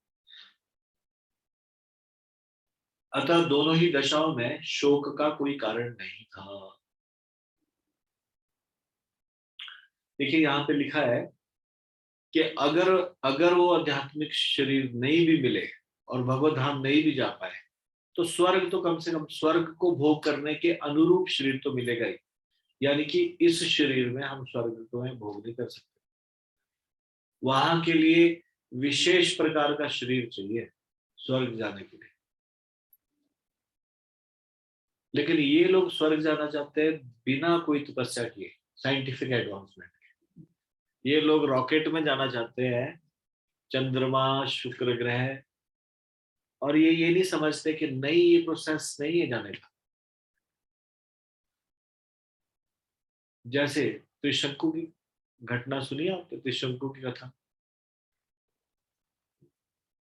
अतः दोनों ही दशाओं में शोक का कोई कारण नहीं था। देखिए यहाँ पे लिखा है कि अगर अगर वो आध्यात्मिक शरीर नहीं भी मिले और भगवत धाम नहीं भी जा पाए, तो स्वर्ग तो कम से कम स्वर्ग को भोग करने के अनुरूप शरीर तो मिलेगा ही। यानी कि इस शरीर में हम स्वर्ग को भोग नहीं कर सकते, वहां के लिए विशेष प्रकार का शरीर चाहिए स्वर्ग जाने के लिए। लेकिन ये लोग स्वर्ग जाना चाहते हैं बिना कोई तपस्या किए, साइंटिफिक एडवांसमेंट। ये लोग रॉकेट में जाना चाहते हैं, चंद्रमा, शुक्र ग्रह, और ये नहीं समझते कि नहीं, ये प्रोसेस नहीं है जाने का। जैसे त्रिशंकु की घटना सुनी आपने, त्रिशंकु की कथा।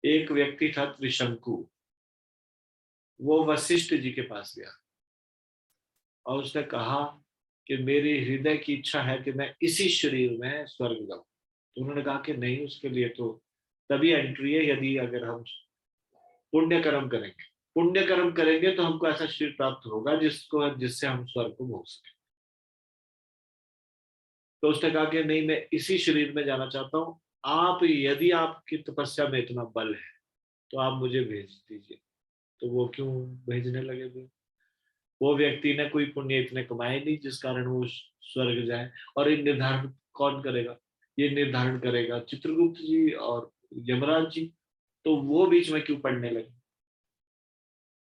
एक व्यक्ति था त्रिशंकु, वो वशिष्ठ जी के पास गया और उसने कहा कि मेरी हृदय की इच्छा है कि मैं इसी शरीर में स्वर्ग जाऊं। तो उन्होंने कहा कि नहीं, उसके लिए तो तभी एंट्री है यदि अगर हम पुण्य कर्म करेंगे। पुण्य कर्म करेंगे तो हमको ऐसा शरीर प्राप्त होगा जिससे हम स्वर्ग को भोग सकें। तो उसने कहा कि नहीं, मैं इसी शरीर में जाना चाहता हूँ, आप यदि आपकी तपस्या में इतना बल है तो आप मुझे भेज दीजिए। तो वो क्यों भेजने लगे थे? वो व्यक्ति ने कोई पुण्य इतने कमाए नहीं जिस कारण वो स्वर्ग जाए। और ये निर्धारण कौन करेगा? ये निर्धारण करेगा चित्रगुप्त जी और यमराज जी। तो वो बीच में क्यों पढ़ने लगे?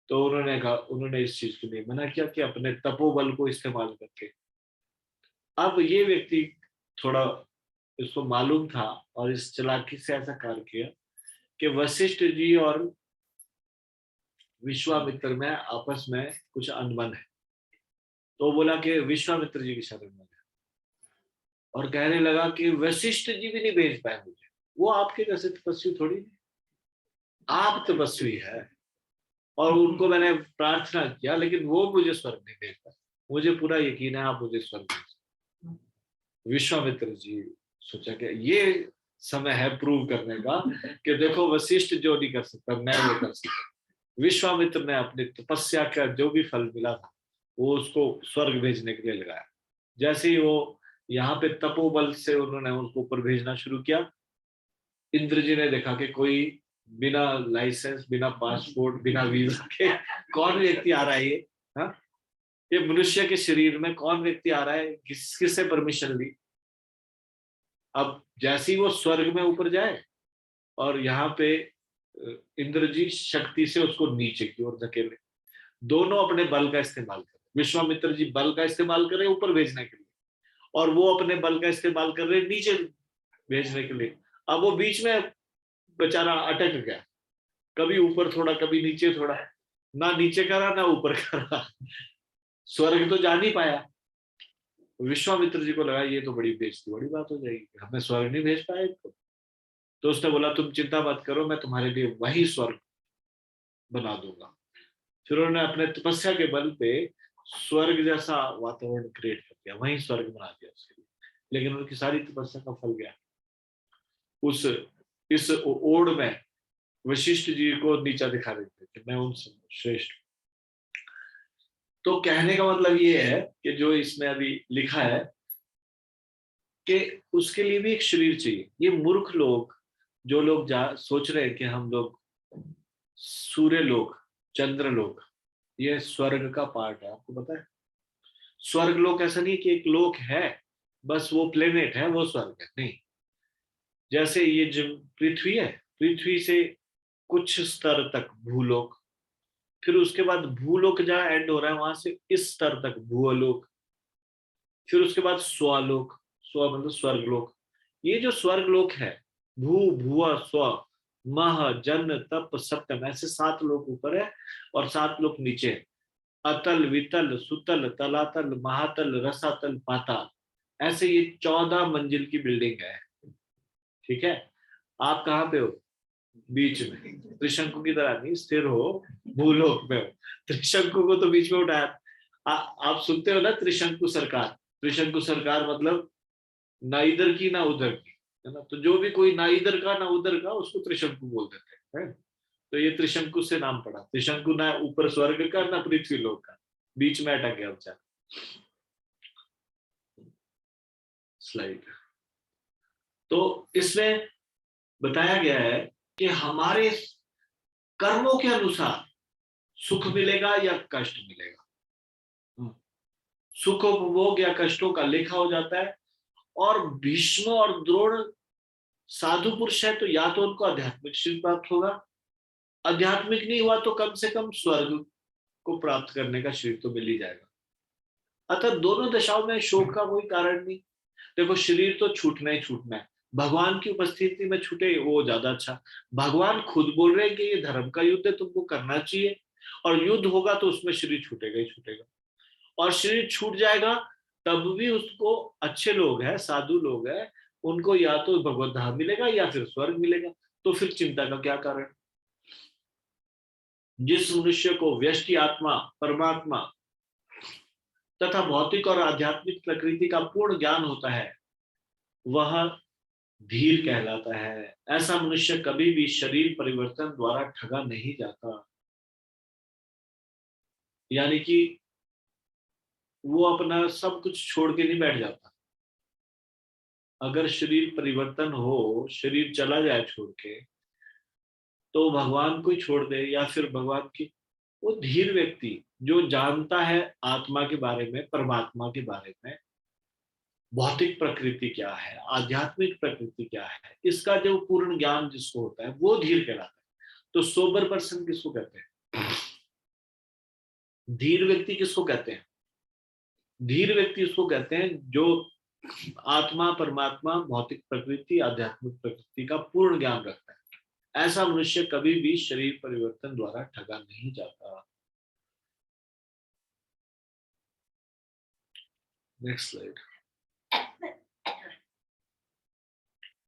तो उन्होंने कहा, उन्होंने इस चीज को नहीं मना किया कि अपने तपोबल को इस्तेमाल करके। अब ये व्यक्ति थोड़ा, इसको मालूम था और इस चालाकी से ऐसा कार्य किया कि वशिष्ठ जी और विश्वामित्र में आपस में कुछ अनबन है। तो बोला कि विश्वामित्र जी की शरण में गया और कहने लगा कि वशिष्ठ जी भी नहीं भेज पाए मुझे, वो आपके जैसे तपस्वी थोड़ी नहीं, आप तपस्वी है और उनको मैंने प्रार्थना किया लेकिन वो मुझे स्वर्ग नहीं भेज पाए। मुझे पूरा यकीन है आप मुझे स्वर्ग भेज। विश्वामित्र जी सोचा कि ये समय है प्रूव करने का कि देखो वशिष्ठ जो नहीं कर सकता मैं वो कर सकता। विश्वामित्र ने अपनी तपस्या का जो भी फल मिला था वो उसको स्वर्ग भेजने के लिए लगाया। जैसे ही वो यहाँ पे तपोबल से उन्होंने उसको ऊपर भेजना शुरू किया, इंद्र जी ने देखा कि कोई बिना लाइसेंस, बिना पासपोर्ट, बिना वीजा के कौन व्यक्ति आ रहा है ये, हाँ? ये मनुष्य के शरीर में कौन व्यक्ति आ रहा है, किससे परमिशन ली? अब जैसे ही वो स्वर्ग में ऊपर जाए और यहाँ पे इंद्र जी शक्ति से उसको नीचे की ओर धकेले। दोनों अपने बल का इस्तेमाल करें, विश्वामित्र जी बल का इस्तेमाल करें ऊपर भेजने के लिए और वो अपने बल का इस्तेमाल कर रहे नीचे भेजने के लिए। अब वो बीच में बेचारा अटक गया, कभी ऊपर थोड़ा कभी नीचे थोड़ा, ना नीचे करा ना ऊपर करा, स्वर्ग तो जा नहीं पाया। विश्वामित्र जी को लगा ये तो बड़ी बेइज्जती बड़ी बात हो जाएगी, हमें स्वर्ग नहीं भेज पाए। तो उसने बोला तुम चिंता मत करो, मैं तुम्हारे लिए वही स्वर्ग बना दूंगा। फिर उन्होंने अपने तपस्या के बल पे स्वर्ग जैसा वातावरण क्रिएट कर दिया, वहीं स्वर्ग बना दिया उसके लिए। लेकिन उनकी सारी तपस्या का फल गया। उस इस ओड़ में वशिष्ठ जी को नीचा दिखा देते कि मैं उनसे श्रेष्ठ। तो कहने का मतलब ये है कि जो इसमें अभी लिखा है कि उसके लिए भी एक शरीर चाहिए। ये मूर्ख लोग, जो लोग सोच रहे हैं कि हम लोग सूर्य लोक, चंद्र लोक, ये स्वर्ग का पार्ट है, आपको पता है? स्वर्ग लोक ऐसा नहीं कि एक लोक है बस वो प्लेनेट है वो स्वर्ग है, नहीं। जैसे ये जो पृथ्वी है, पृथ्वी से कुछ स्तर तक भूलोक, फिर उसके बाद भूलोक जहां एंड हो रहा है वहां से इस स्तर तक भूलोक, फिर उसके बाद स्वलोक, स्व मतलब स्वर्गलोक। ये जो स्वर्गलोक है, भू भुआ स्व मह जन तप सप्तम, ऐसे 7 लोक ऊपर है और 7 लोक नीचे है। अतल वितल सुतल तलातल महातल रसातल पाताल, ऐसे ये 14 मंजिल की बिल्डिंग है। ठीक है, आप कहाँ पे हो? बीच में, त्रिशंकु की तरह नहीं स्थिर हो, भूलोक में हो। त्रिशंकु को तो बीच में उठाया। आप सुनते हो ना त्रिशंकु सरकार। त्रिशंकु सरकार मतलब ना इधर की ना उधर की, है ना? तो जो भी कोई ना इधर का ना उधर का उसको त्रिशंकु बोल देते हैं। तो ये त्रिशंकु से नाम पड़ा। त्रिशंकु ना ऊपर स्वर्ग का ना पृथ्वी लोक का, बीच में अटक गया बेचारा। स्लाइड। तो इसमें बताया गया है कि हमारे कर्मों के अनुसार सुख मिलेगा या कष्ट मिलेगा। सुखोपभोग या कष्टों का लेखा हो जाता है। और भीष्म और द्रोण साधु पुरुष है, तो या तो उनको आध्यात्मिक शरीर प्राप्त होगा, आध्यात्मिक नहीं हुआ तो कम से कम स्वर्ग को प्राप्त करने का शरीर तो मिल ही जाएगा। अतः दोनों दशाओं में शोक का कोई कारण नहीं। देखो, शरीर तो छूटना ही छूटना है, भगवान की उपस्थिति में छूटे वो ज्यादा अच्छा। भगवान खुद बोल रहे हैं कि ये धर्म का युद्ध है, तुमको करना चाहिए, और युद्ध होगा तो उसमें शरीर छूटेगा ही छूटेगा। और शरीर छूट जाएगा तब भी उसको, अच्छे लोग हैं, साधु लोग हैं, उनको या तो भगवत धाम मिलेगा या फिर स्वर्ग मिलेगा। तो फिर चिंता का क्या कारण। जिस मनुष्य को व्यष्टि आत्मा, परमात्मा तथा भौतिक और आध्यात्मिक प्रकृति का पूर्ण ज्ञान होता है, वह धीर कहलाता है। ऐसा मनुष्य कभी भी शरीर परिवर्तन द्वारा ठगा नहीं जाता। यानी कि वो अपना सब कुछ छोड़ के नहीं बैठ जाता। अगर शरीर परिवर्तन हो, शरीर चला जाए छोड़ के, तो भगवान को ही छोड़ दे या फिर भगवान की, वो धीर व्यक्ति जो जानता है आत्मा के बारे में, परमात्मा के बारे में, भौतिक प्रकृति क्या है, आध्यात्मिक प्रकृति क्या है, इसका जो पूर्ण ज्ञान जिसको होता है वो धीर कहलाता है। तो सोबर पर्सन किसको कहते हैं? धीर व्यक्ति किसको कहते हैं? धीर व्यक्ति उसको कहते हैं जो आत्मा, परमात्मा, भौतिक प्रकृति, आध्यात्मिक प्रकृति का पूर्ण ज्ञान रखता है। ऐसा मनुष्य कभी भी शरीर परिवर्तन द्वारा ठगा नहीं जाता। Next slide.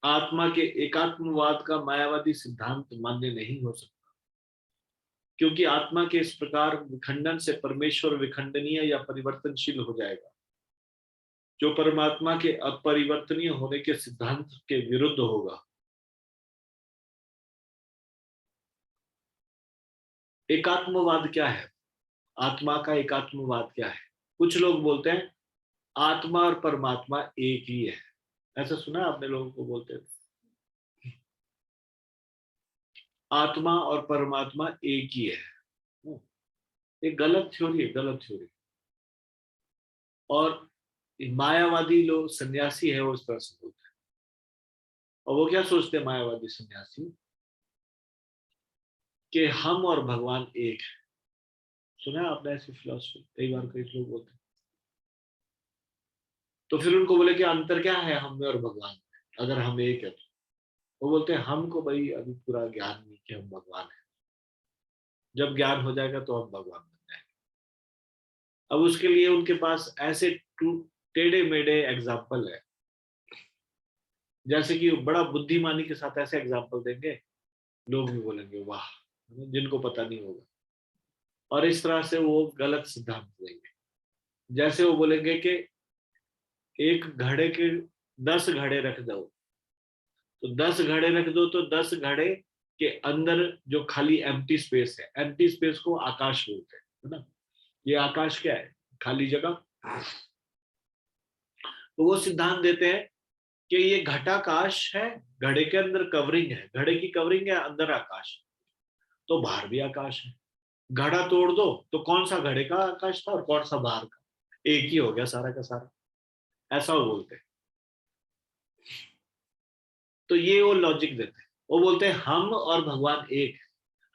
आत्मा के एकात्मवाद का मायावादी सिद्धांत मान्य नहीं हो सकता, क्योंकि आत्मा के इस प्रकार विखंडन से परमेश्वर विखंडनीय या परिवर्तनशील हो जाएगा, जो परमात्मा के अपरिवर्तनीय होने के सिद्धांत के विरुद्ध होगा। एकात्मवाद क्या है? आत्मा का एकात्मवाद क्या है? कुछ लोग बोलते हैं आत्मा और परमात्मा एक ही है। ऐसा सुना है आपने लोगों को बोलते हैं आत्मा और परमात्मा एक ही है। एक गलत थ्योरी है, गलत थ्योरी। और मायावादी लोग, सन्यासी है, वो इस तरह से बोलते हैं। और वो क्या सोचते हैं मायावादी सन्यासी? कि हम और भगवान एक है। सुना है आपने ऐसी फिलॉसफी? कई बार कई लोग बोलते हैं। तो फिर उनको बोले कि अंतर क्या है हम में और भगवान में, अगर हम एक है तो? वो बोलते हैं हमको भाई अभी पूरा ज्ञान नहीं कि हम भगवान है, जब ज्ञान हो जाएगा तो हम भगवान बन जाएंगे। अब उसके लिए उनके पास ऐसे टेढ़े मेढ़े एग्जाम्पल है, जैसे कि बड़ा बुद्धिमानी के साथ ऐसे एग्जाम्पल देंगे, लोग भी बोलेंगे वाह, जिनको पता नहीं होगा। और इस तरह से वो गलत सिद्धांत देंगे। जैसे वो बोलेंगे कि एक घड़े के 10 घड़े रख दो, तो 10 घड़े रख दो तो 10 घड़े के अंदर जो खाली एम्प्टी स्पेस है, एम्प्टी स्पेस को आकाश बोलते हैं, है ना? ये आकाश क्या है? खाली जगह। तो वो सिद्धांत देते हैं कि ये घटाकाश है, घड़े के अंदर कवरिंग है, घड़े की कवरिंग है, अंदर आकाश, तो बाहर भी आकाश है। घड़ा तोड़ दो तो कौन सा घड़े का आकाश था और कौन सा बाहर का, एक ही हो गया सारा का सारा। ऐसा वो बोलते हैं। तो ये वो लॉजिक देते हैं। वो बोलते हैं हम और भगवान एक,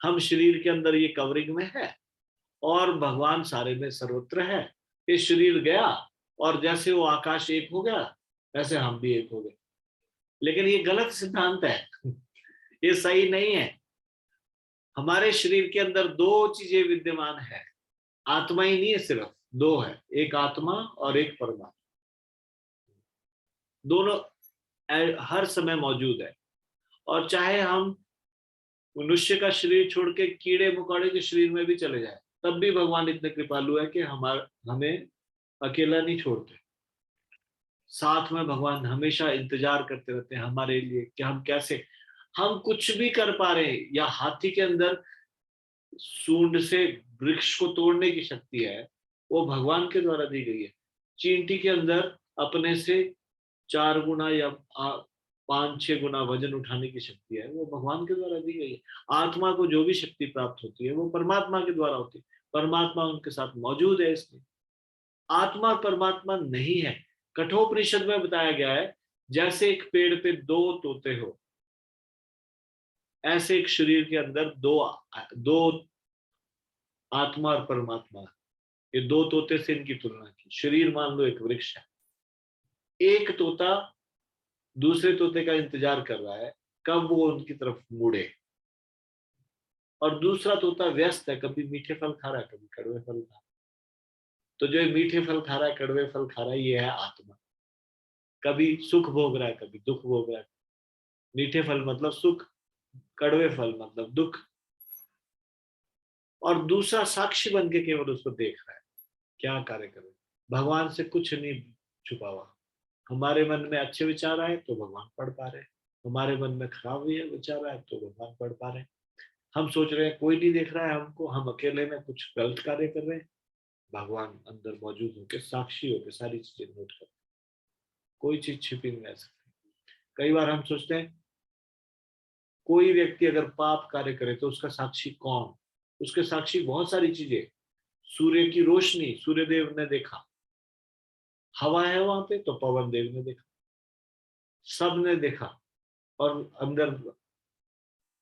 हम शरीर के अंदर ये कवरिंग में है और भगवान सारे में सर्वत्र है। ये शरीर गया और जैसे वो आकाश एक हो गया वैसे हम भी एक हो गए। लेकिन ये गलत सिद्धांत है, ये सही नहीं है। हमारे शरीर के अंदर दो चीजें विद्यमान है, आत्मा ही नहीं है, सिर्फ दो है, एक आत्मा और एक परमात्मा। दोनों हर समय मौजूद है। और चाहे हम मनुष्य का शरीर छोड़ के कीड़े मकोड़े के शरीर में भी चले जाए, तब भी भगवान इतने कृपालु है कि हमें अकेला नहीं छोड़ते। साथ में भगवान हमेशा इंतजार करते रहते हैं हमारे लिए कि हम कैसे, हम कुछ भी कर पा रहे हैं। या हाथी के अंदर सूंड से वृक्ष को तोड़ने की शक्ति है, वो भगवान के द्वारा दी गई है। चींटी के अंदर अपने से 4 गुना या 5-6 गुना वजन उठाने की शक्ति है, वो भगवान के द्वारा दी गई है। आत्मा को जो भी शक्ति प्राप्त होती है वो परमात्मा के द्वारा होती है, परमात्मा उनके साथ मौजूद है इसलिए। आत्मा और परमात्मा नहीं है। कठोपनिषद में बताया गया है जैसे एक पेड़ पे दो तोते हो, ऐसे एक शरीर के अंदर दो आत्मा और परमात्मा। ये दो तोते से इनकी तुलना की। शरीर मान लो एक वृक्ष है, एक तोता दूसरे तोते का इंतजार कर रहा है कब वो उनकी तरफ मुड़े, और दूसरा तोता व्यस्त है, कभी मीठे फल खा रहा है, कभी कड़वे फल खा रहा है। तो जो मीठे फल खा रहा है, कड़वे फल खा रहा है, ये है आत्मा। कभी सुख भोग रहा है, कभी दुख भोग रहा है। मीठे फल मतलब सुख, कड़वे फल मतलब दुख। और दूसरा साक्षी बन के केवल उसको देख रहा है क्या कार्य करे। भगवान से कुछ नहीं छुपा हुआ। हमारे मन में अच्छे विचार आए तो भगवान पढ़ पा रहे, हमारे मन में खराब विचार आए तो भगवान पढ़ पा रहे। हम सोच रहे हैं कोई नहीं देख रहा है हमको, हम अकेले में कुछ गलत कार्य कर रहे हैं, भगवान अंदर मौजूद होकर साक्षी होकर सारी चीजें नोट करते। कोई चीज छिपी नहीं रह सकती। कई बार हम सोचते हैं कोई व्यक्ति अगर पाप कार्य करे तो उसका साक्षी कौन? उसके साक्षी बहुत सारी चीजें। सूर्य की रोशनी सूर्य देव ने देखा, हवा है वहां पे तो पवन देव ने देखा, सब ने देखा। और अंदर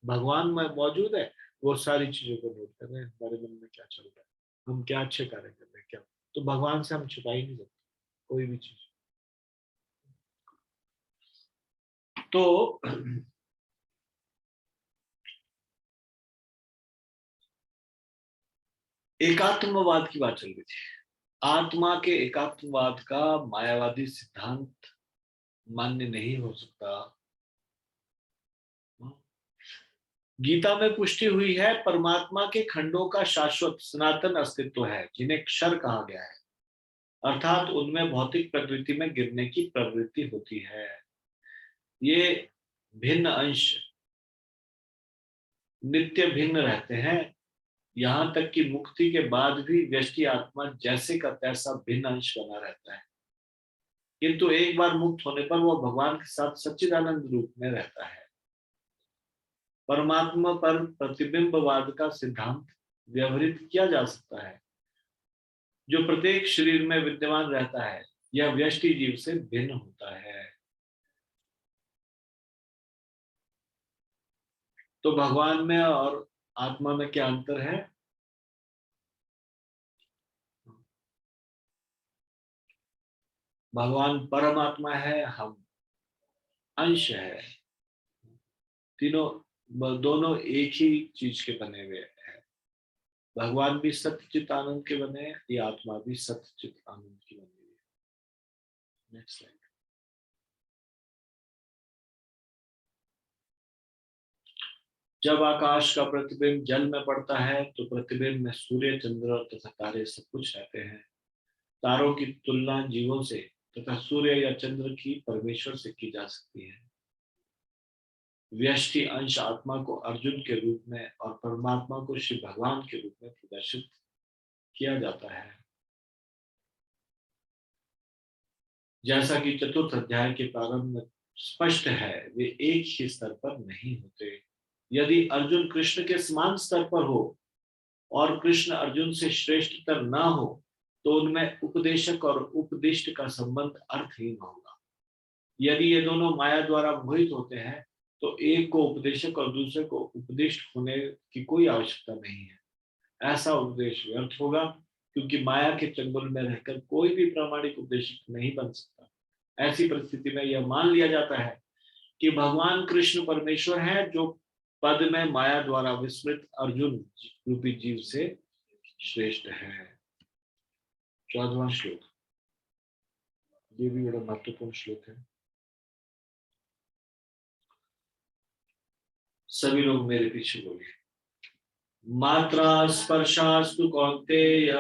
भगवान में मौजूद है, वो सारी चीजों को नोट कर रहे हैं हमारे मन में क्या चल रहा है, हम क्या अच्छे कार्य कर रहे हैं क्या। तो भगवान से हम छुपा ही नहीं सकते कोई भी चीज। तो एकात्मवाद की बात चल रही थी। आत्मा के एकात्मवाद का मायावादी सिद्धांत मान्य नहीं हो सकता। गीता में पुष्टि हुई है परमात्मा के खंडों का शाश्वत सनातन अस्तित्व है जिन्हें क्षर कहा गया है, अर्थात उनमें भौतिक प्रकृति में गिरने की प्रवृत्ति होती है। ये भिन्न अंश नित्य भिन्न रहते हैं, यहाँ तक कि मुक्ति के बाद भी व्यष्टि आत्मा जैसे का तैसा भिन्न अंश बना रहता है, किंतु एक बार मुक्त होने पर वह भगवान के साथ सच्चिदानंद रूप में रहता है। परमात्मा पर प्रतिबिंबवाद का सिद्धांत व्यवहारित किया जा सकता है। जो प्रत्येक शरीर में विद्यमान रहता है यह व्यष्टि जीव से भिन्न होता है। तो भगवान में और आत्मा में क्या अंतर है? भगवान परमात्मा है, हम अंश है। तीनों दोनों एक ही चीज के बने हुए हैं। भगवान भी सत्यचित आनंद के बने हैं, ये आत्मा भी सत्यचित आनंद की बनी हुई है। Next slide. जब आकाश का प्रतिबिंब जल में पड़ता है तो प्रतिबिंब में सूर्य चंद्र तथा तारे सब कुछ रहते हैं। तारों की तुलना जीवों से तथा सूर्य या चंद्र की परमेश्वर से की जा सकती है। व्यष्टि अंश आत्मा को अर्जुन के रूप में और परमात्मा को श्री भगवान के रूप में प्रदर्शित किया जाता है। जैसा कि चतुर्थ अध्याय के प्रारंभ में स्पष्ट है, वे एक ही स्तर पर नहीं होते। यदि अर्जुन कृष्ण के समान स्तर पर हो और कृष्ण अर्जुन से श्रेष्ठतर ना हो तो उनमें उपदेशक और उपदिष्ट का संबंध अर्थहीन होगा। यदि ये दोनों माया द्वारा मोहित होते हैं तो एक को उपदेशक और दूसरे को उपदिष्ट होने की कोई आवश्यकता नहीं है। ऐसा उपदेश व्यर्थ होगा क्योंकि माया के चंगुल में रहकर कोई भी प्रामाणिक उपदेशक नहीं बन सकता। ऐसी परिस्थिति में यह मान लिया जाता है कि भगवान कृष्ण परमेश्वर है जो पद में माया द्वारा विस्मृत अर्जुन रूपी जीव से श्रेष्ठ है। 14वां श्लोक, ये भी बड़ा महत्वपूर्ण श्लोक है। सभी लोग मेरे पीछे बोलिए। मात्रा स्पर्शास्तु कौन्तेय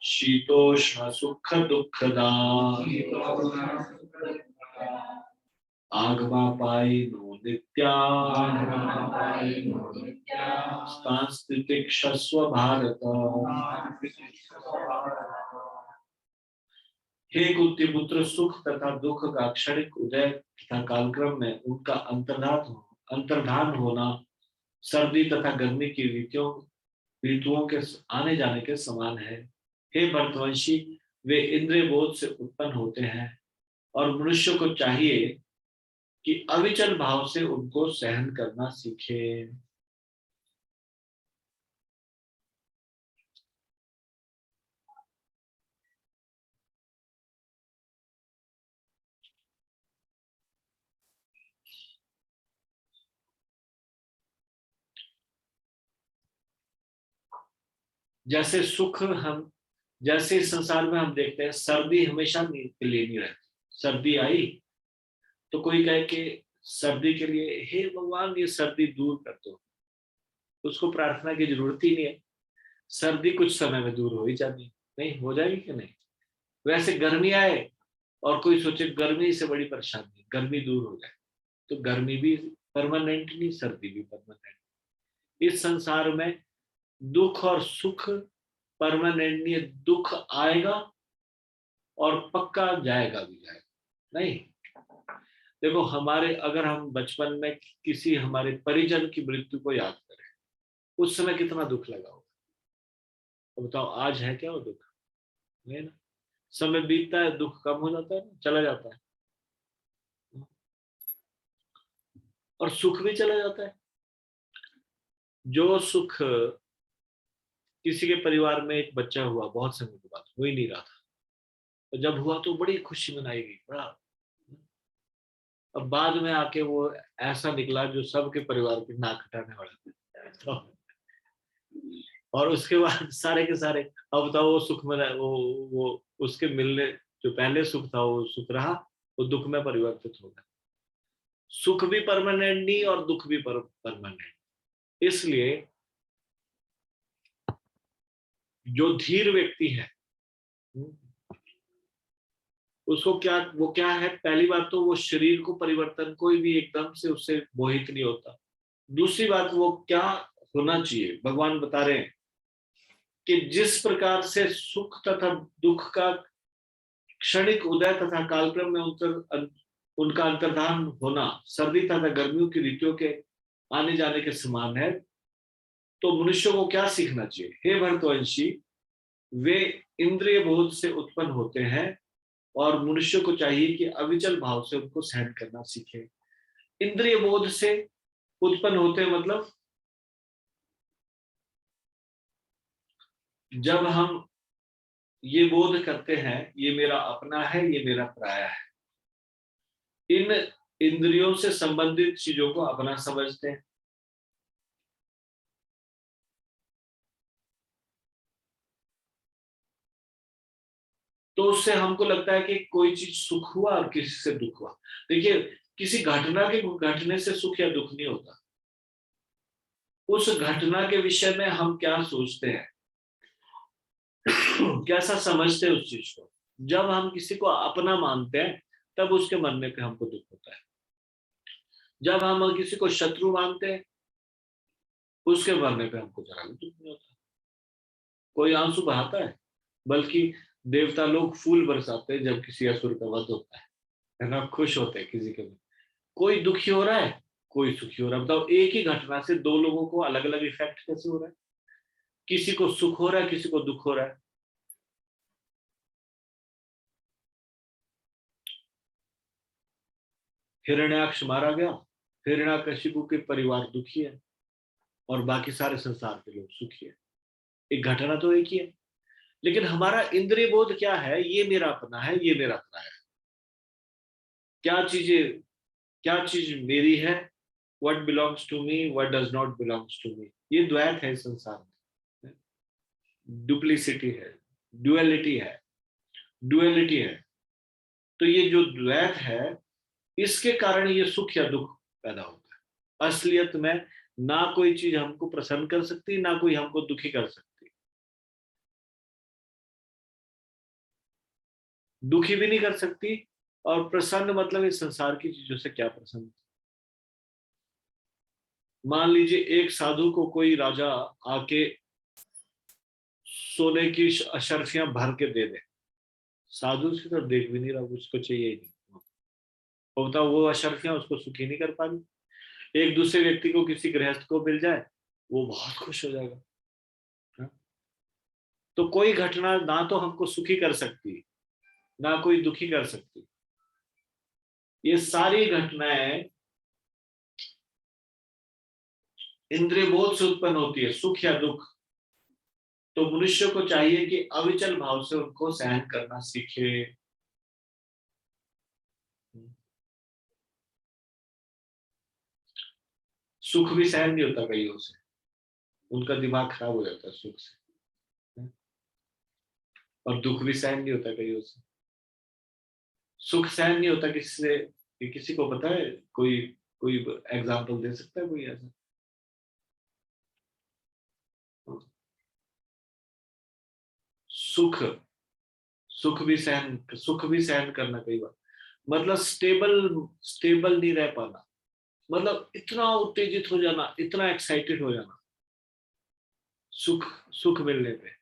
शीतोष्ण सुख दुःखदा आगमापायिनो नित्या सांस्कृतिक्षस्व भारत। हे कुंती पुत्र, सुख तथा दुख का क्षणिक उदय तथा कालक्रम में उनका अंतर्धान होना, सर्दी तथा गर्मी की रीतियों ऋतुओं के आने जाने के समान है। हे भरतवंशी, वे इंद्रिय बोध से उत्पन्न होते हैं और मनुष्य को चाहिए कि अविचल भाव से उनको सहन करना सीखे। जैसे सुख हम जैसे इस संसार में हम देखते हैं, सर्दी हमेशा के लिए नहीं रहती। सर्दी आई तो कोई कहे कि सर्दी के लिए हे भगवान ये सर्दी दूर कर दो, उसको प्रार्थना की जरूरत ही नहीं है। सर्दी कुछ समय में दूर हो ही जाती, नहीं हो जाएगी कि नहीं। वैसे गर्मी आए और कोई सोचे गर्मी से बड़ी परेशानी, गर्मी दूर हो जाए, तो गर्मी भी परमानेंट नहीं, सर्दी भी परमानेंट। इस संसार में दुख और सुख परमानेंट नहीं है। दुख आएगा और पक्का जाएगा भी जाएगा। नहीं, देखो हमारे, अगर हम बचपन में किसी हमारे परिजन की मृत्यु को याद करें, उस समय कितना दुख लगा होगा। तो बताओ आज है क्या वो दुख? नहीं ना। समय बीतता है, दुख कम हो जाता है ना, चला जाता है, और सुख भी चला जाता है। जो सुख किसी के परिवार में एक बच्चा हुआ, बहुत समय के बाद हो ही नहीं रहा था, तो जब हुआ तो बड़ी खुशी मनाई गई, बड़ा। अब बाद में आके वो ऐसा निकला जो सबके परिवार की नाक कटाने वाला था। और उसके बाद सारे के सारे, अब बताओ वो सुख में वो उसके मिलने, जो पहले सुख था वो सुख रहा, वो दुख में परिवर्तित हो गया। सुख भी परमानेंट नहीं और दुख भी परमानेंट। इसलिए जो धीर व्यक्ति है, उसको क्या, वो क्या है, पहली बात तो वो शरीर को परिवर्तन कोई भी एकदम से उससे मोहित नहीं होता। दूसरी बात, वो क्या होना चाहिए, भगवान बता रहे हैं कि जिस प्रकार से सुख तथा दुख का क्षणिक उदय तथा कालक्रम में उनका अंतर्धान होना सर्दी तथा गर्मियों की ऋतुओं के आने जाने के समान है, तो मनुष्य को क्या सीखना चाहिए। हे भरतवंशी, वे इंद्रिय बोध से उत्पन्न होते हैं और मनुष्य को चाहिए कि अविचल भाव से उनको सहन करना सीखे। इंद्रिय बोध से उत्पन्न होते हैं मतलब जब हम ये बोध करते हैं ये मेरा अपना है, ये मेरा पराया है, इन इंद्रियों से संबंधित चीजों को अपना समझते हैं। तो उससे हमको लगता है कि कोई चीज सुख हुआ और किसी से दुख हुआ। देखिए, किसी घटना के घटने से सुख या दुख नहीं होता, उस घटना के विषय में हम क्या सोचते हैं, कैसा समझते हैं उस चीज को। जब हम किसी को अपना मानते हैं तब उसके मरने पे हमको दुख होता है। जब हम किसी को शत्रु मानते हैं उसके मरने पे हमको जरा भी दुख नहीं होता, कोई आंसू बहाता है। बल्कि देवता लोग फूल बरसाते हैं जब किसी असुर का वध होता है ना, खुश होते हैं किसी के में। कोई दुखी हो रहा है, कोई सुखी हो रहा है। बताओ एक ही घटना से दो लोगों को अलग अलग इफेक्ट कैसे हो रहा है। किसी को सुख हो रहा है, किसी को दुख हो रहा है। हिरण्याक्ष मारा गया, हिरण्याकशिपु के परिवार दुखी है और बाकी सारे संसार के लोग सुखी है। एक घटना तो एक ही है, लेकिन हमारा इंद्रिय बोध क्या है, ये मेरा अपना है, ये मेरा अपना है। क्या चीजें, क्या चीज मेरी है, what belongs to me, what does not belongs to me. ये द्वैत है इस संसार में, डुप्लीसिटी है, ड्युअलिटी है, डुअलिटी है। तो ये जो द्वैत है, इसके कारण ये सुख या दुख पैदा होता है। असलियत में ना कोई चीज हमको प्रसन्न कर सकती, ना कोई हमको दुखी कर सकती। दुखी भी नहीं कर सकती, और प्रसन्न मतलब इस संसार की चीजों से क्या प्रसन्न। मान लीजिए एक साधु को कोई राजा आके सोने की अशर्फियां भर के दे दे, साधु उसकी तरफ देख भी नहीं रहा, उसको चाहिए ही नहीं। वो बताओ वो अशर्फियां उसको सुखी नहीं कर पा रही। एक दूसरे व्यक्ति को, किसी गृहस्थ को मिल जाए, वो बहुत खुश हो जाएगा। तो कोई घटना ना तो हमको सुखी कर सकती, ना कोई दुखी कर सकती। ये सारी घटनाएं इंद्रिय बोध से उत्पन्न होती है, सुख या दुख। तो मनुष्य को चाहिए कि अविचल भाव से उनको सहन करना सीखे। सुख भी सहन नहीं होता कईयों से, उनका दिमाग खराब हो जाता है सुख से। और दुख भी सहन नहीं होता कईयों से। सुख सहन नहीं होता किसी से, ये किसी को पता है? कोई कोई एग्जाम्पल दे सकता है कोई ऐसा? सुख सुख भी सहन करना कई बार, मतलब स्टेबल स्टेबल नहीं रह पाना, मतलब इतना उत्तेजित हो जाना, इतना एक्साइटेड हो जाना सुख सुख मिलने पे।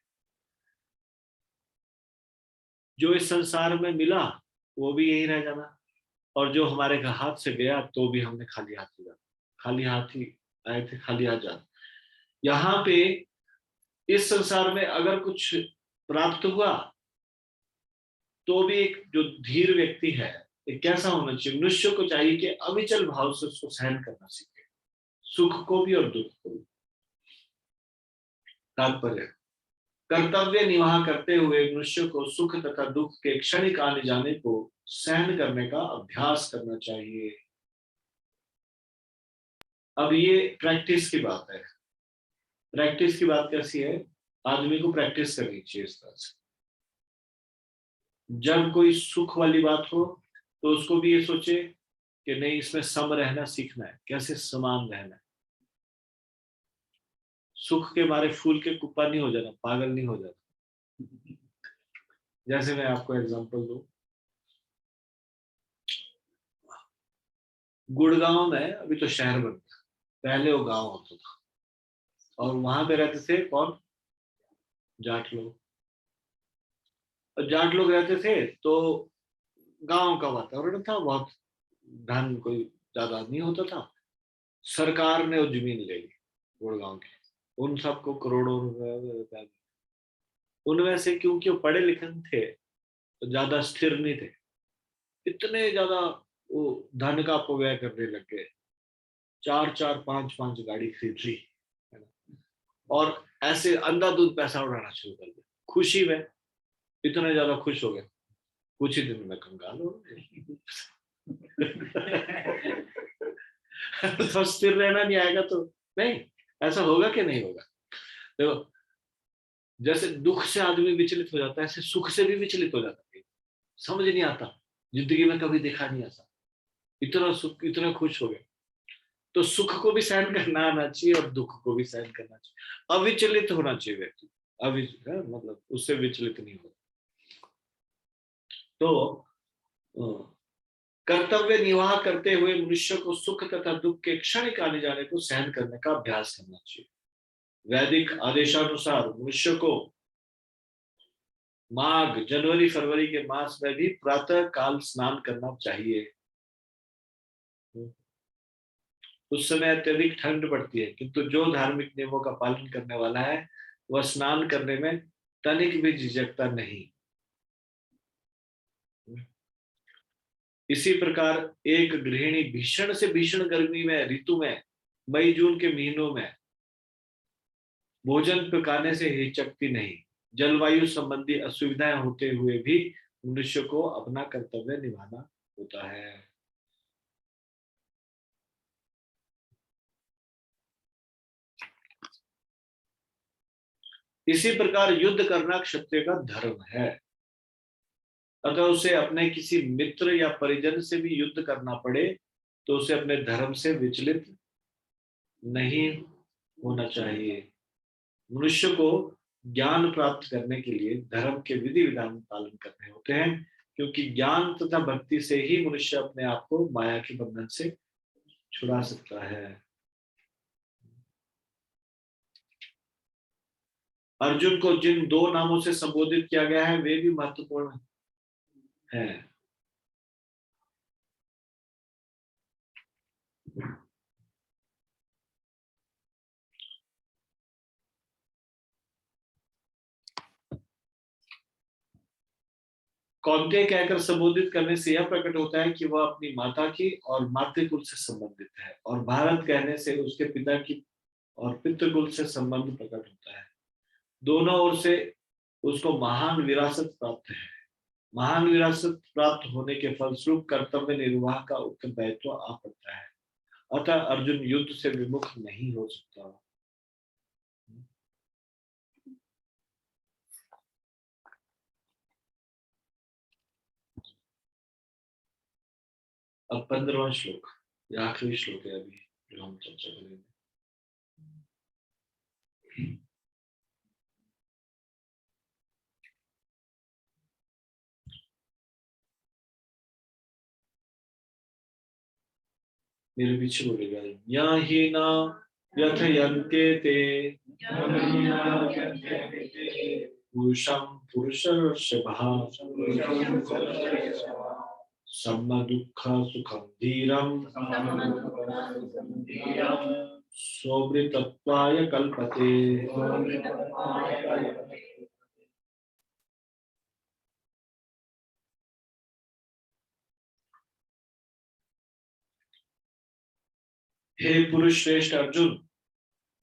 जो इस संसार में मिला वो भी यही रह जाना, और जो हमारे हाथ से गया तो भी हमने खाली हाथ ही जाना, खाली हाथ ही आए थे, खाली हाथ जाना। यहाँ पे इस संसार में अगर कुछ प्राप्त हुआ तो भी एक जो धीर व्यक्ति है, एक कैसा होना चाहिए? मनुष्य को चाहिए कि अविचल भाव से उसको सहन करना सीखे, सुख को भी और दुख को भी। तात्पर्य, कर्तव्य निर्वाह करते हुए मनुष्य को सुख तथा दुख के क्षणिक आने जाने को सहन करने का अभ्यास करना चाहिए। अब ये प्रैक्टिस की बात है। प्रैक्टिस की बात कैसी है? आदमी को प्रैक्टिस करनी चाहिए इस तरह से। जब कोई सुख वाली बात हो तो उसको भी ये सोचे कि नहीं, इसमें सम रहना सीखना है, कैसे समान रहना है। सुख के मारे फूल के कुप्पा नहीं हो जाना, पागल नहीं हो जाना। जैसे मैं आपको एग्जांपल दूं, गुड़गांव में अभी तो शहर बन गया, पहले वो गांव होता था, और वहां पे रहते थे कौन? जाट लोग। और जाट लोग रहते थे तो गांव का वातावरण था, बहुत धन कोई ज्यादा नहीं होता था। सरकार ने वो जमीन ले ली गुड़गांव की, उन सबको करोड़ों रुपए। उनमें से क्योंकि वो पढ़े लिखे थे तो ज्यादा स्थिर नहीं थे, इतने ज्यादा वो धन का अपव्यय करने लग गए। चार चार पांच पांच गाड़ी खरीद ली, है ना? और ऐसे अंधाधुंध पैसा उड़ाना शुरू कर दिया खुशी में। इतने ज्यादा खुश हो गए, कुछ ही दिन में कंगाल हो गए। तो स्थिर रहना नहीं आएगा तो नहीं, ऐसा होगा कि नहीं होगा? देखो, जैसे दुख से आदमी विचलित हो जाता है, ऐसे सुख से भी विचलित हो जाता है। समझ नहीं आता, जिंदगी में कभी देखा नहीं ऐसा, इतना सुख, इतना खुश हो गए। तो सुख को भी सहन करना आना चाहिए और दुख को भी सहन करना चाहिए। अविचलित होना चाहिए व्यक्ति, मतलब उससे विचलित नहीं हो। तो कर्तव्य निर्वाह करते हुए मनुष्य को सुख तथा दुख के क्षणिक आने जाने को सहन करने का अभ्यास करना चाहिए। वैदिक आदेशानुसार मनुष्य को माघ जनवरी फरवरी के मास में भी प्रातः काल स्नान करना चाहिए। उस समय अत्यधिक ठंड पड़ती है, किंतु जो धार्मिक नियमों का पालन करने वाला है वह स्नान करने में तनिक भी झिझकता नहीं। इसी प्रकार एक गृहिणी भीषण से भीषण गर्मी में ऋतु में मई जून के महीनों में भोजन पकाने से हिचकती नहीं। जलवायु संबंधी असुविधाएं होते हुए भी मनुष्य को अपना कर्तव्य निभाना होता है। इसी प्रकार युद्ध करना क्षत्रिय का धर्म है। अगर उसे अपने किसी मित्र या परिजन से भी युद्ध करना पड़े तो उसे अपने धर्म से विचलित नहीं होना चाहिए। मनुष्य को ज्ञान प्राप्त करने के लिए धर्म के विधि विधान पालन करने होते हैं, क्योंकि ज्ञान तथा भक्ति से ही मनुष्य अपने आप को माया के बंधन से छुड़ा सकता है। अर्जुन को जिन दो नामों से संबोधित किया गया है वे भी महत्वपूर्ण हैं। कौन्तेय कहकर संबोधित करने से यह प्रकट होता है कि वह अपनी माता की और मातृकुल से संबंधित है, और भारत कहने से उसके पिता की और पितृकुल से संबंध प्रकट होता है। दोनों ओर से उसको महान विरासत प्राप्त है। महान विरासत प्राप्त होने के फलस्वरूप कर्तव्य निर्वाह का उत्तरदायित्व आ पड़ता है। अतः अर्जुन युद्ध से विमुख नहीं हो सकता। अब 15वां श्लोक, यह आखिरी श्लोक है अभी जो हम चर्चा करेंगे। मेरे पीछे बोलेगा, या ही ना यथयन्ते ते पुरुषं पुरुषर्षभः सम्म दुःख सुखं धीरं सोमृतत्वाय कल्पते। हे पुरुष श्रेष्ठ अर्जुन,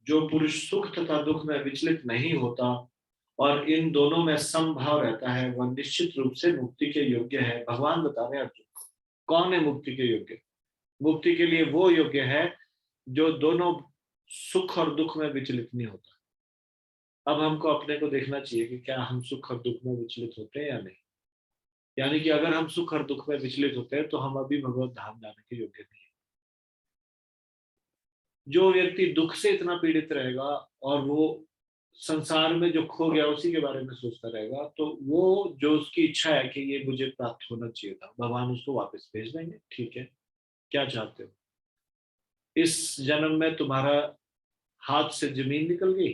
जो पुरुष सुख तथा दुख में विचलित नहीं होता और इन दोनों में समभाव रहता है, वह निश्चित रूप से मुक्ति के योग्य है। भगवान बता रहे हैं अर्जुन को कौन है मुक्ति के योग्य। मुक्ति के लिए वो योग्य है जो दोनों सुख और दुख में विचलित नहीं होता। अब हमको अपने को देखना चाहिए कि क्या हम सुख और दुख में विचलित होते हैं या नहीं। यानी कि अगर हम सुख और दुख में विचलित होते हैं तो हम अभी भगवत धाम जाने के योग्य नहीं है। जो व्यक्ति दुख से इतना पीड़ित रहेगा और वो संसार में जो खो गया उसी के बारे में सोचता रहेगा, तो वो जो उसकी इच्छा है कि ये मुझे प्राप्त होना चाहिए था, भगवान उसको वापस भेज देंगे। ठीक है, क्या चाहते हो? इस जन्म में तुम्हारा हाथ से जमीन निकल गई,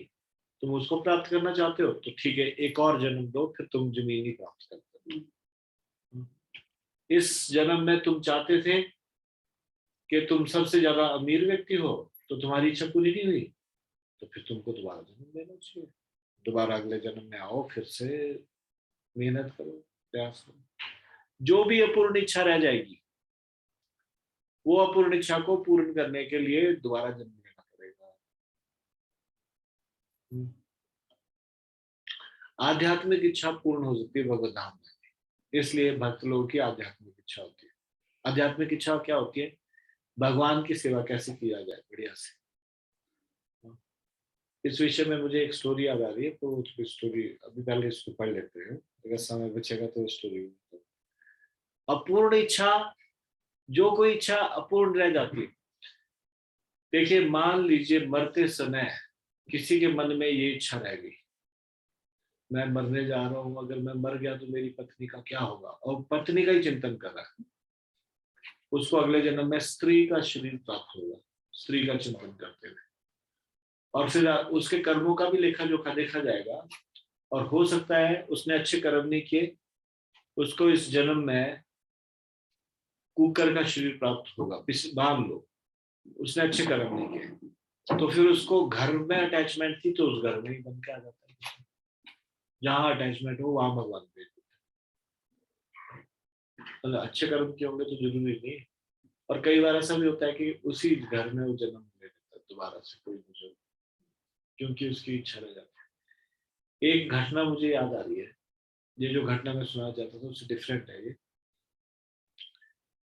तुम उसको प्राप्त करना चाहते हो, तो ठीक है, एक और जन्म दो, फिर तुम जमीन ही प्राप्त करते हो। इस जन्म में तुम चाहते थे कि तुम सबसे ज्यादा अमीर व्यक्ति हो, तो तुम्हारी इच्छा पूरी नहीं हुई, तो फिर तुमको दोबारा जन्म लेना चाहिए। दोबारा अगले जन्म में आओ, फिर से मेहनत करो, प्रयास करो। जो भी अपूर्ण इच्छा रह जाएगी, वो अपूर्ण इच्छा को पूर्ण करने के लिए दोबारा जन्म लेना पड़ेगा। आध्यात्मिक इच्छा पूर्ण हो सकती है भगवत धाम में, इसलिए भक्त लोगों की आध्यात्मिक इच्छा होती है। आध्यात्मिक इच्छा क्या होती है? भगवान की सेवा कैसे किया जाए बढ़िया से। इस विषय में मुझे एक स्टोरी याद आ रही है, तो उसकी स्टोरी अभी पहले इसको पढ़ लेते हैं, अगर समय बचेगा तो स्टोरी। अपूर्ण इच्छा, जो कोई इच्छा अपूर्ण रह जाती है। देखिए, मान लीजिए मरते समय किसी के मन में ये इच्छा रह गई, मैं मरने जा रहा हूं, अगर मैं मर गया तो मेरी पत्नी का क्या होगा, और पत्नी का ही चिंतन कर रहा है। उसको अगले जन्म में स्त्री का शरीर प्राप्त होगा, स्त्री का चिंतन करते हुए, और फिर उसके कर्मों का भी लेखा जोखा देखा जाएगा। और हो सकता है उसने अच्छे कर्म नहीं किए, उसको इस जन्म में कुकर का शरीर प्राप्त होगा। मान लो उसने अच्छे कर्म नहीं किए, तो फिर उसको घर में अटैचमेंट थी, तो उस घर में ही बन के आ जाता है। जहां अटैचमेंट हो वहां भगवान भेज देते हैं। मतलब अच्छे कर्म किए होंगे तो जरूरी नहीं। और कई बार ऐसा भी होता है कि उसी घर में वो जन्म ले लेता है दोबारा से कोई बुजुर्ग, क्योंकि उसकी इच्छा रह जाती है। एक घटना मुझे याद आ रही है, ये जो घटना मैं सुनाना चाहता था उससे डिफरेंट है।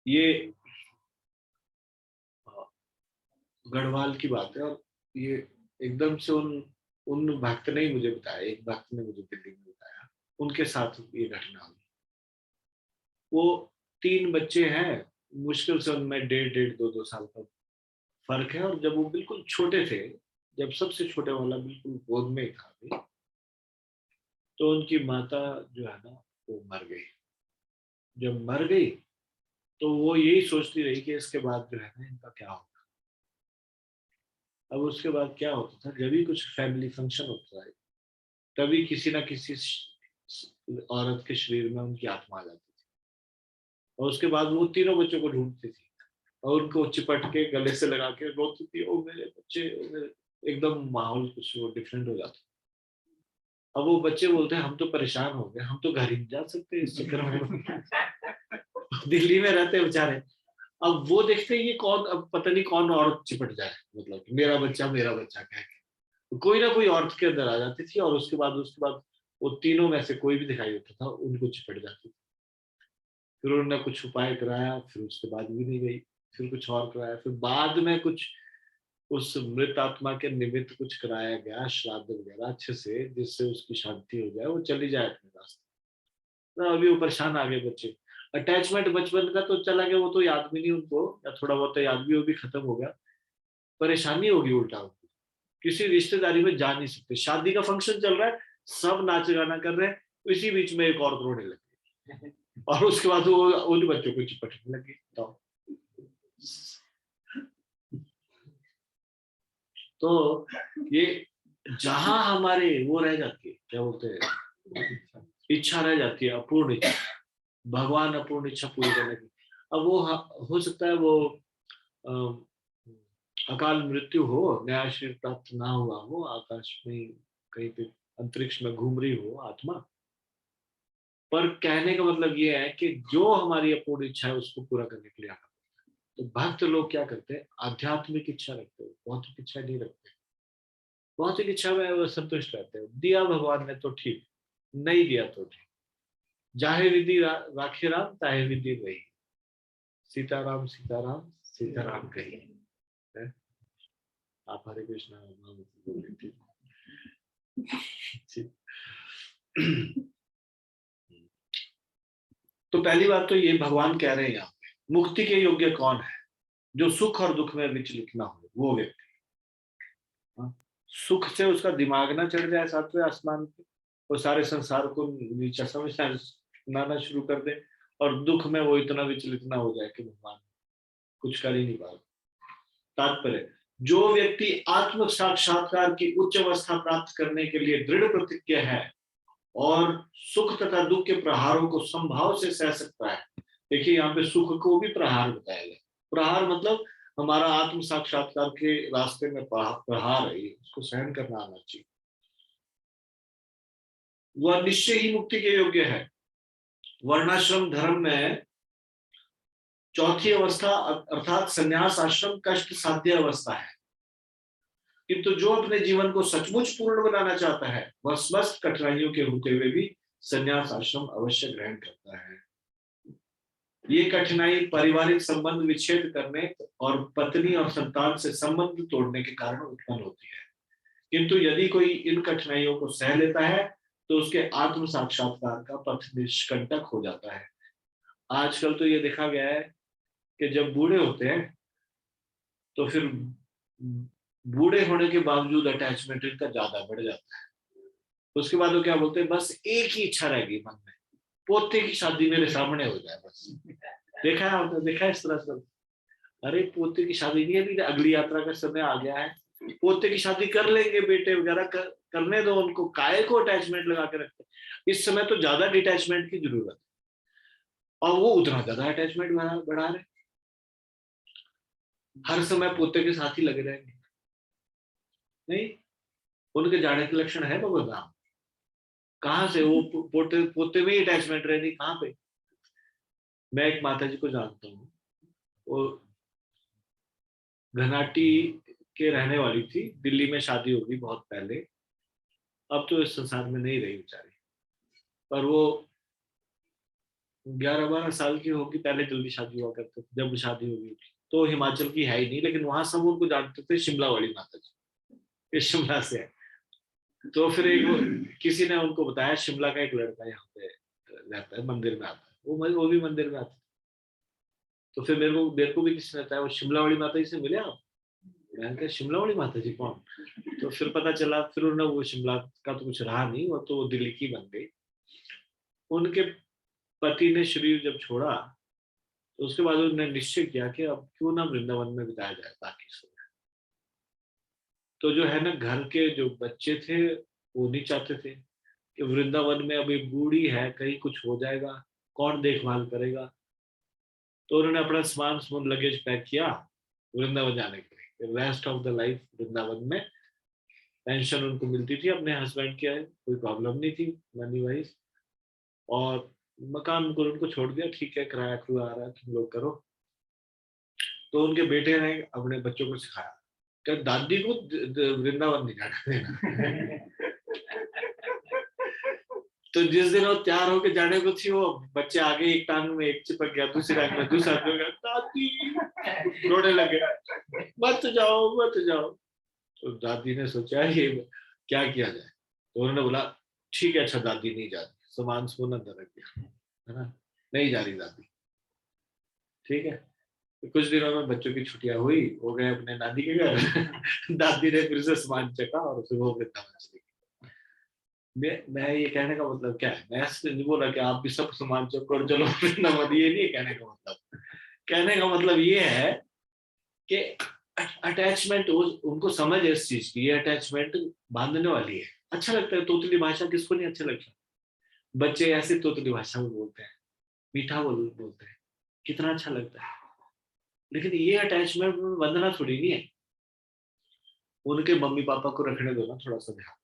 ये गढ़वाल की बात है, और ये एकदम से उन उन भक्त ने ही मुझे बताया, एक भक्त ने मुझे दिल्ली में बताया, उनके साथ ये घटना हुई। वो 3 बच्चे हैं, मुश्किल से उनमें 1.5 2 साल का फर्क है, और जब वो बिल्कुल छोटे थे, जब सबसे छोटे वाला बिल्कुल गोद में ही था अभी, तो उनकी माता जो है ना वो मर गई। जब मर गई तो वो यही सोचती रही कि इसके बाद जो है ना इनका क्या होगा। अब उसके बाद क्या होता था, जब भी कुछ फैमिली फंक्शन होता है, तभी किसी ना किसी औरत के शरीर में उनकी आत्मा आ जाती थी, और उसके बाद वो तीनों बच्चों को ढूंढती थी और उनको चिपट के गले से लगा के रोती थी, ओ मेरे बच्चे, ओ मेरे। एकदम माहौल कुछ वो डिफरेंट हो जाता। अब वो बच्चे बोलते हैं हम तो परेशान हो गए, हम तो घर ही नहीं जा सकते इस चक्कर में। दिल्ली में रहते हैं बेचारे। अब वो देखते हैं ये कौन, अब पता नहीं कौन औरत चिपट जाए, मतलब मेरा बच्चा कह के तो कोई ना कोई औरत के अंदर आ जाती थी, और उसके बाद वो तीनों में से कोई भी दिखाई देता था उनको चिपट जाती थी। फिर उन्होंने कुछ उपाय कराया, फिर उसके बाद भी नहीं गई, फिर कुछ और कराया, फिर बाद में कुछ उस मृत आत्मा के निमित्त कुछ कराया गया, श्राद्ध वगैरह अच्छे से, जिससे उसकी शांति हो जाए, वो चली जाए अपने रास्ते। तो अभी वो परेशान आ गए बच्चे। अटैचमेंट बचपन का तो चला गया, वो तो याद भी नहीं उनको, या थोड़ा बहुत याद भी, वो भी खत्म हो गया। परेशानी होगी उल्टा उनको, किसी रिश्तेदारी में जा नहीं सकते, शादी का फंक्शन चल रहा है, सब नाच गाना कर रहे हैं, इसी बीच में एक और रोने लगे, और उसके बाद वो उन बच्चों को चिपटने लगे। तो ये जहां हमारे वो रह जाती है, क्या बोलते हैं, इच्छा रह जाती है, अपूर्ण इच्छा, भगवान अपूर्ण इच्छा पूरी करने की। अब वो हो सकता है वो अकाल मृत्यु हो, नया शरीर प्राप्त ना हुआ हो, आकाश में कहीं पे अंतरिक्ष में घूम रही हो आत्मा, पर कहने का मतलब ये है कि जो हमारी अपूर्ण इच्छा है उसको पूरा करने के लिए आना। तो भक्त लोग क्या करते हैं, आध्यात्मिक इच्छा रखते हैं, भौतिक इच्छा नहीं रखते। भौतिक इच्छा में वो संतुष्ट रहते हैं, दिया भगवान ने तो ठीक, नहीं दिया तो ठीक, जाहे विधि राखे राम, ताहे विधि रही, सीताराम सीताराम सीताराम कही है। आप हरे कृष्णा नाम बोलिए। तो पहली बात तो ये भगवान कह रहे हैं यहाँ पे, मुक्ति के योग्य कौन है, जो सुख और दुख में विचलित ना हो, वो व्यक्ति। सुख से उसका दिमाग ना चढ़ जाए सातवें आसमान पे, वो सारे संसार को नीचा समझना शुरू कर दे, और दुख में वो इतना विचलित ना हो जाए कि भगवान कुछ कर ही नहीं पा। तात्पर्य, जो व्यक्ति आत्म साक्षात्कार की उच्च अवस्था प्राप्त करने के लिए दृढ़ प्रतिज्ञ है और सुख तथा दुख के प्रहारों को संभाव से सह सकता है। देखिए यहाँ पे सुख को भी प्रहार बताया गया। प्रहार मतलब हमारा आत्म साक्षात्कार के रास्ते में प्रहार है, उसको सहन करना आना चाहिए। वह निश्चय ही मुक्ति के योग्य है। वर्णाश्रम धर्म में चौथी अवस्था अर्थात संन्यास आश्रम कष्ट साध्य अवस्था है, किंतु जो अपने जीवन को सचमुच पूर्ण बनाना चाहता है वह समस्त कठिनाइयों के होते हुए भी संन्यास आश्रम अवश्य ग्रहण करता है। ये कठिनाई पारिवारिक संबंध विच्छेद करने और पत्नी और संतान से संबंध तोड़ने के कारण उत्पन्न होती है, किंतु यदि कोई इन कठिनाइयों को सह लेता है तो उसके आत्म साक्षात्कार का पथ निष्कंटक हो जाता है। आजकल तो ये देखा गया है कि जब बूढ़े होते हैं तो फिर बूढ़े होने के बावजूद अटैचमेंट इनका ज्यादा बढ़ जाता है। उसके बाद वो क्या बोलते हैं, बस एक ही इच्छा रहेगी मन में, पोते की शादी मेरे सामने हो जाए बस। देखा है आपने, देखा है इस तरह से? अरे पोते की शादी नहीं, अभी अगली यात्रा का समय आ गया है, पोते की शादी कर लेंगे, बेटे वगैरह करने दो उनको, काहे को अटैचमेंट लगा के रखते हैं। इस समय तो ज्यादा डिटैचमेंट की जरूरत है, और वो उतना ज्यादा अटैचमेंट बढ़ा रहे, हर समय पोते के साथ ही लगे रहेंगे। नहीं, उनके जाने के लक्षण है भगवत धाम, कहाँ से वो पोते पोते में ही अटैचमेंट रहती, कहाँ पे। मैं एक माता जी को जानता हूँ, वो घनाटी के रहने वाली थी, दिल्ली में शादी होगी बहुत पहले, अब तो इस संसार में नहीं रही बेचारी, पर वो 11-12 साल की होगी, पहले जल्दी शादी हुआ करते थे, जब शादी होगी तो हिमाचल की है ही नहीं, लेकिन वहां सब उनको जानते थे शिमला वाली माता जी, इस शिमला से है। तो फिर एक किसी ने उनको बताया शिमला का एक लड़का यहाँ पे रहता है, मंदिर में आता है, वो भी मंदिर में आता है। तो फिर मेरे को भी किसी ने बताया वो शिमला वाली माता जी से मिले आप। मैंने कहा शिमला वाली माता जी कौन? तो फिर पता चला, फिर उन्होंने वो शिमला का तो कुछ रहा नहीं, वो तो दिल्ली की बन गई। उनके पति ने शरीर जब छोड़ा तो उसके बाद उन्होंने निश्चय किया कि अब क्यों ना वृंदावन में बिताया जाए बाकी समय। तो जो है ना, घर के जो बच्चे थे वो नहीं चाहते थे कि वृंदावन में अभी बूढ़ी है, कहीं कुछ हो जाएगा, कौन देखभाल करेगा। तो उन्होंने अपना सामान लगेज पैक किया वृंदावन जाने के लिए, rest of the life Vrindavan में पेंशन उनको मिलती थी अपने हस्बैंड के, कोई प्रॉब्लम नहीं थी मनी वाइज, और मकान उनको छोड़ दिया, ठीक है किराया खुआ आ रहा है तुम लोग करो। तो उनके बेटे ने अपने बच्चों को सिखाया कि दादी को वृंदावन नहीं जाना देना। तो जिस दिन वो तैयार होके जाने को थी, वो बच्चे आगे एक टांग में एक चिपक गया, दूसरी टांग में दूसरा चिपक गया, दादी रोने लगे, मत जाओ मत जाओ। तो दादी ने सोचा ये क्या किया जाए, तो उन्होंने बोला ठीक है अच्छा दादी नहीं जा रही, सामान सुन अंदर रख दिया, है ना, नहीं जा रही दादी, ठीक है। तो कुछ दिनों में बच्चों की छुट्टियां हुई, हो गए अपने दादी के घर। दादी ने फिर से सामान चखा और फिर वो वृंदावन चली गई। मैं ये कहने का मतलब क्या है, मैं ऐसे नहीं बोला कि आप भी सब सामान चको और चलो वृंदावन, ये नहीं कहने का मतलब। कहने का मतलब ये है कि अटैचमेंट, उनको समझ है इस चीज की, ये अटैचमेंट बांधने वाली है। अच्छा लगता है, तोतली भाषा किसको नहीं अच्छा लगता, बच्चे ऐसे तोतली भाषा में बोलते हैं, मीठा बोलते हैं, कितना अच्छा लगता है। लेकिन ये अटैचमेंट बंधना थोड़ी नहीं है, उनके मम्मी पापा को रखने दो ना थोड़ा सा ध्यान।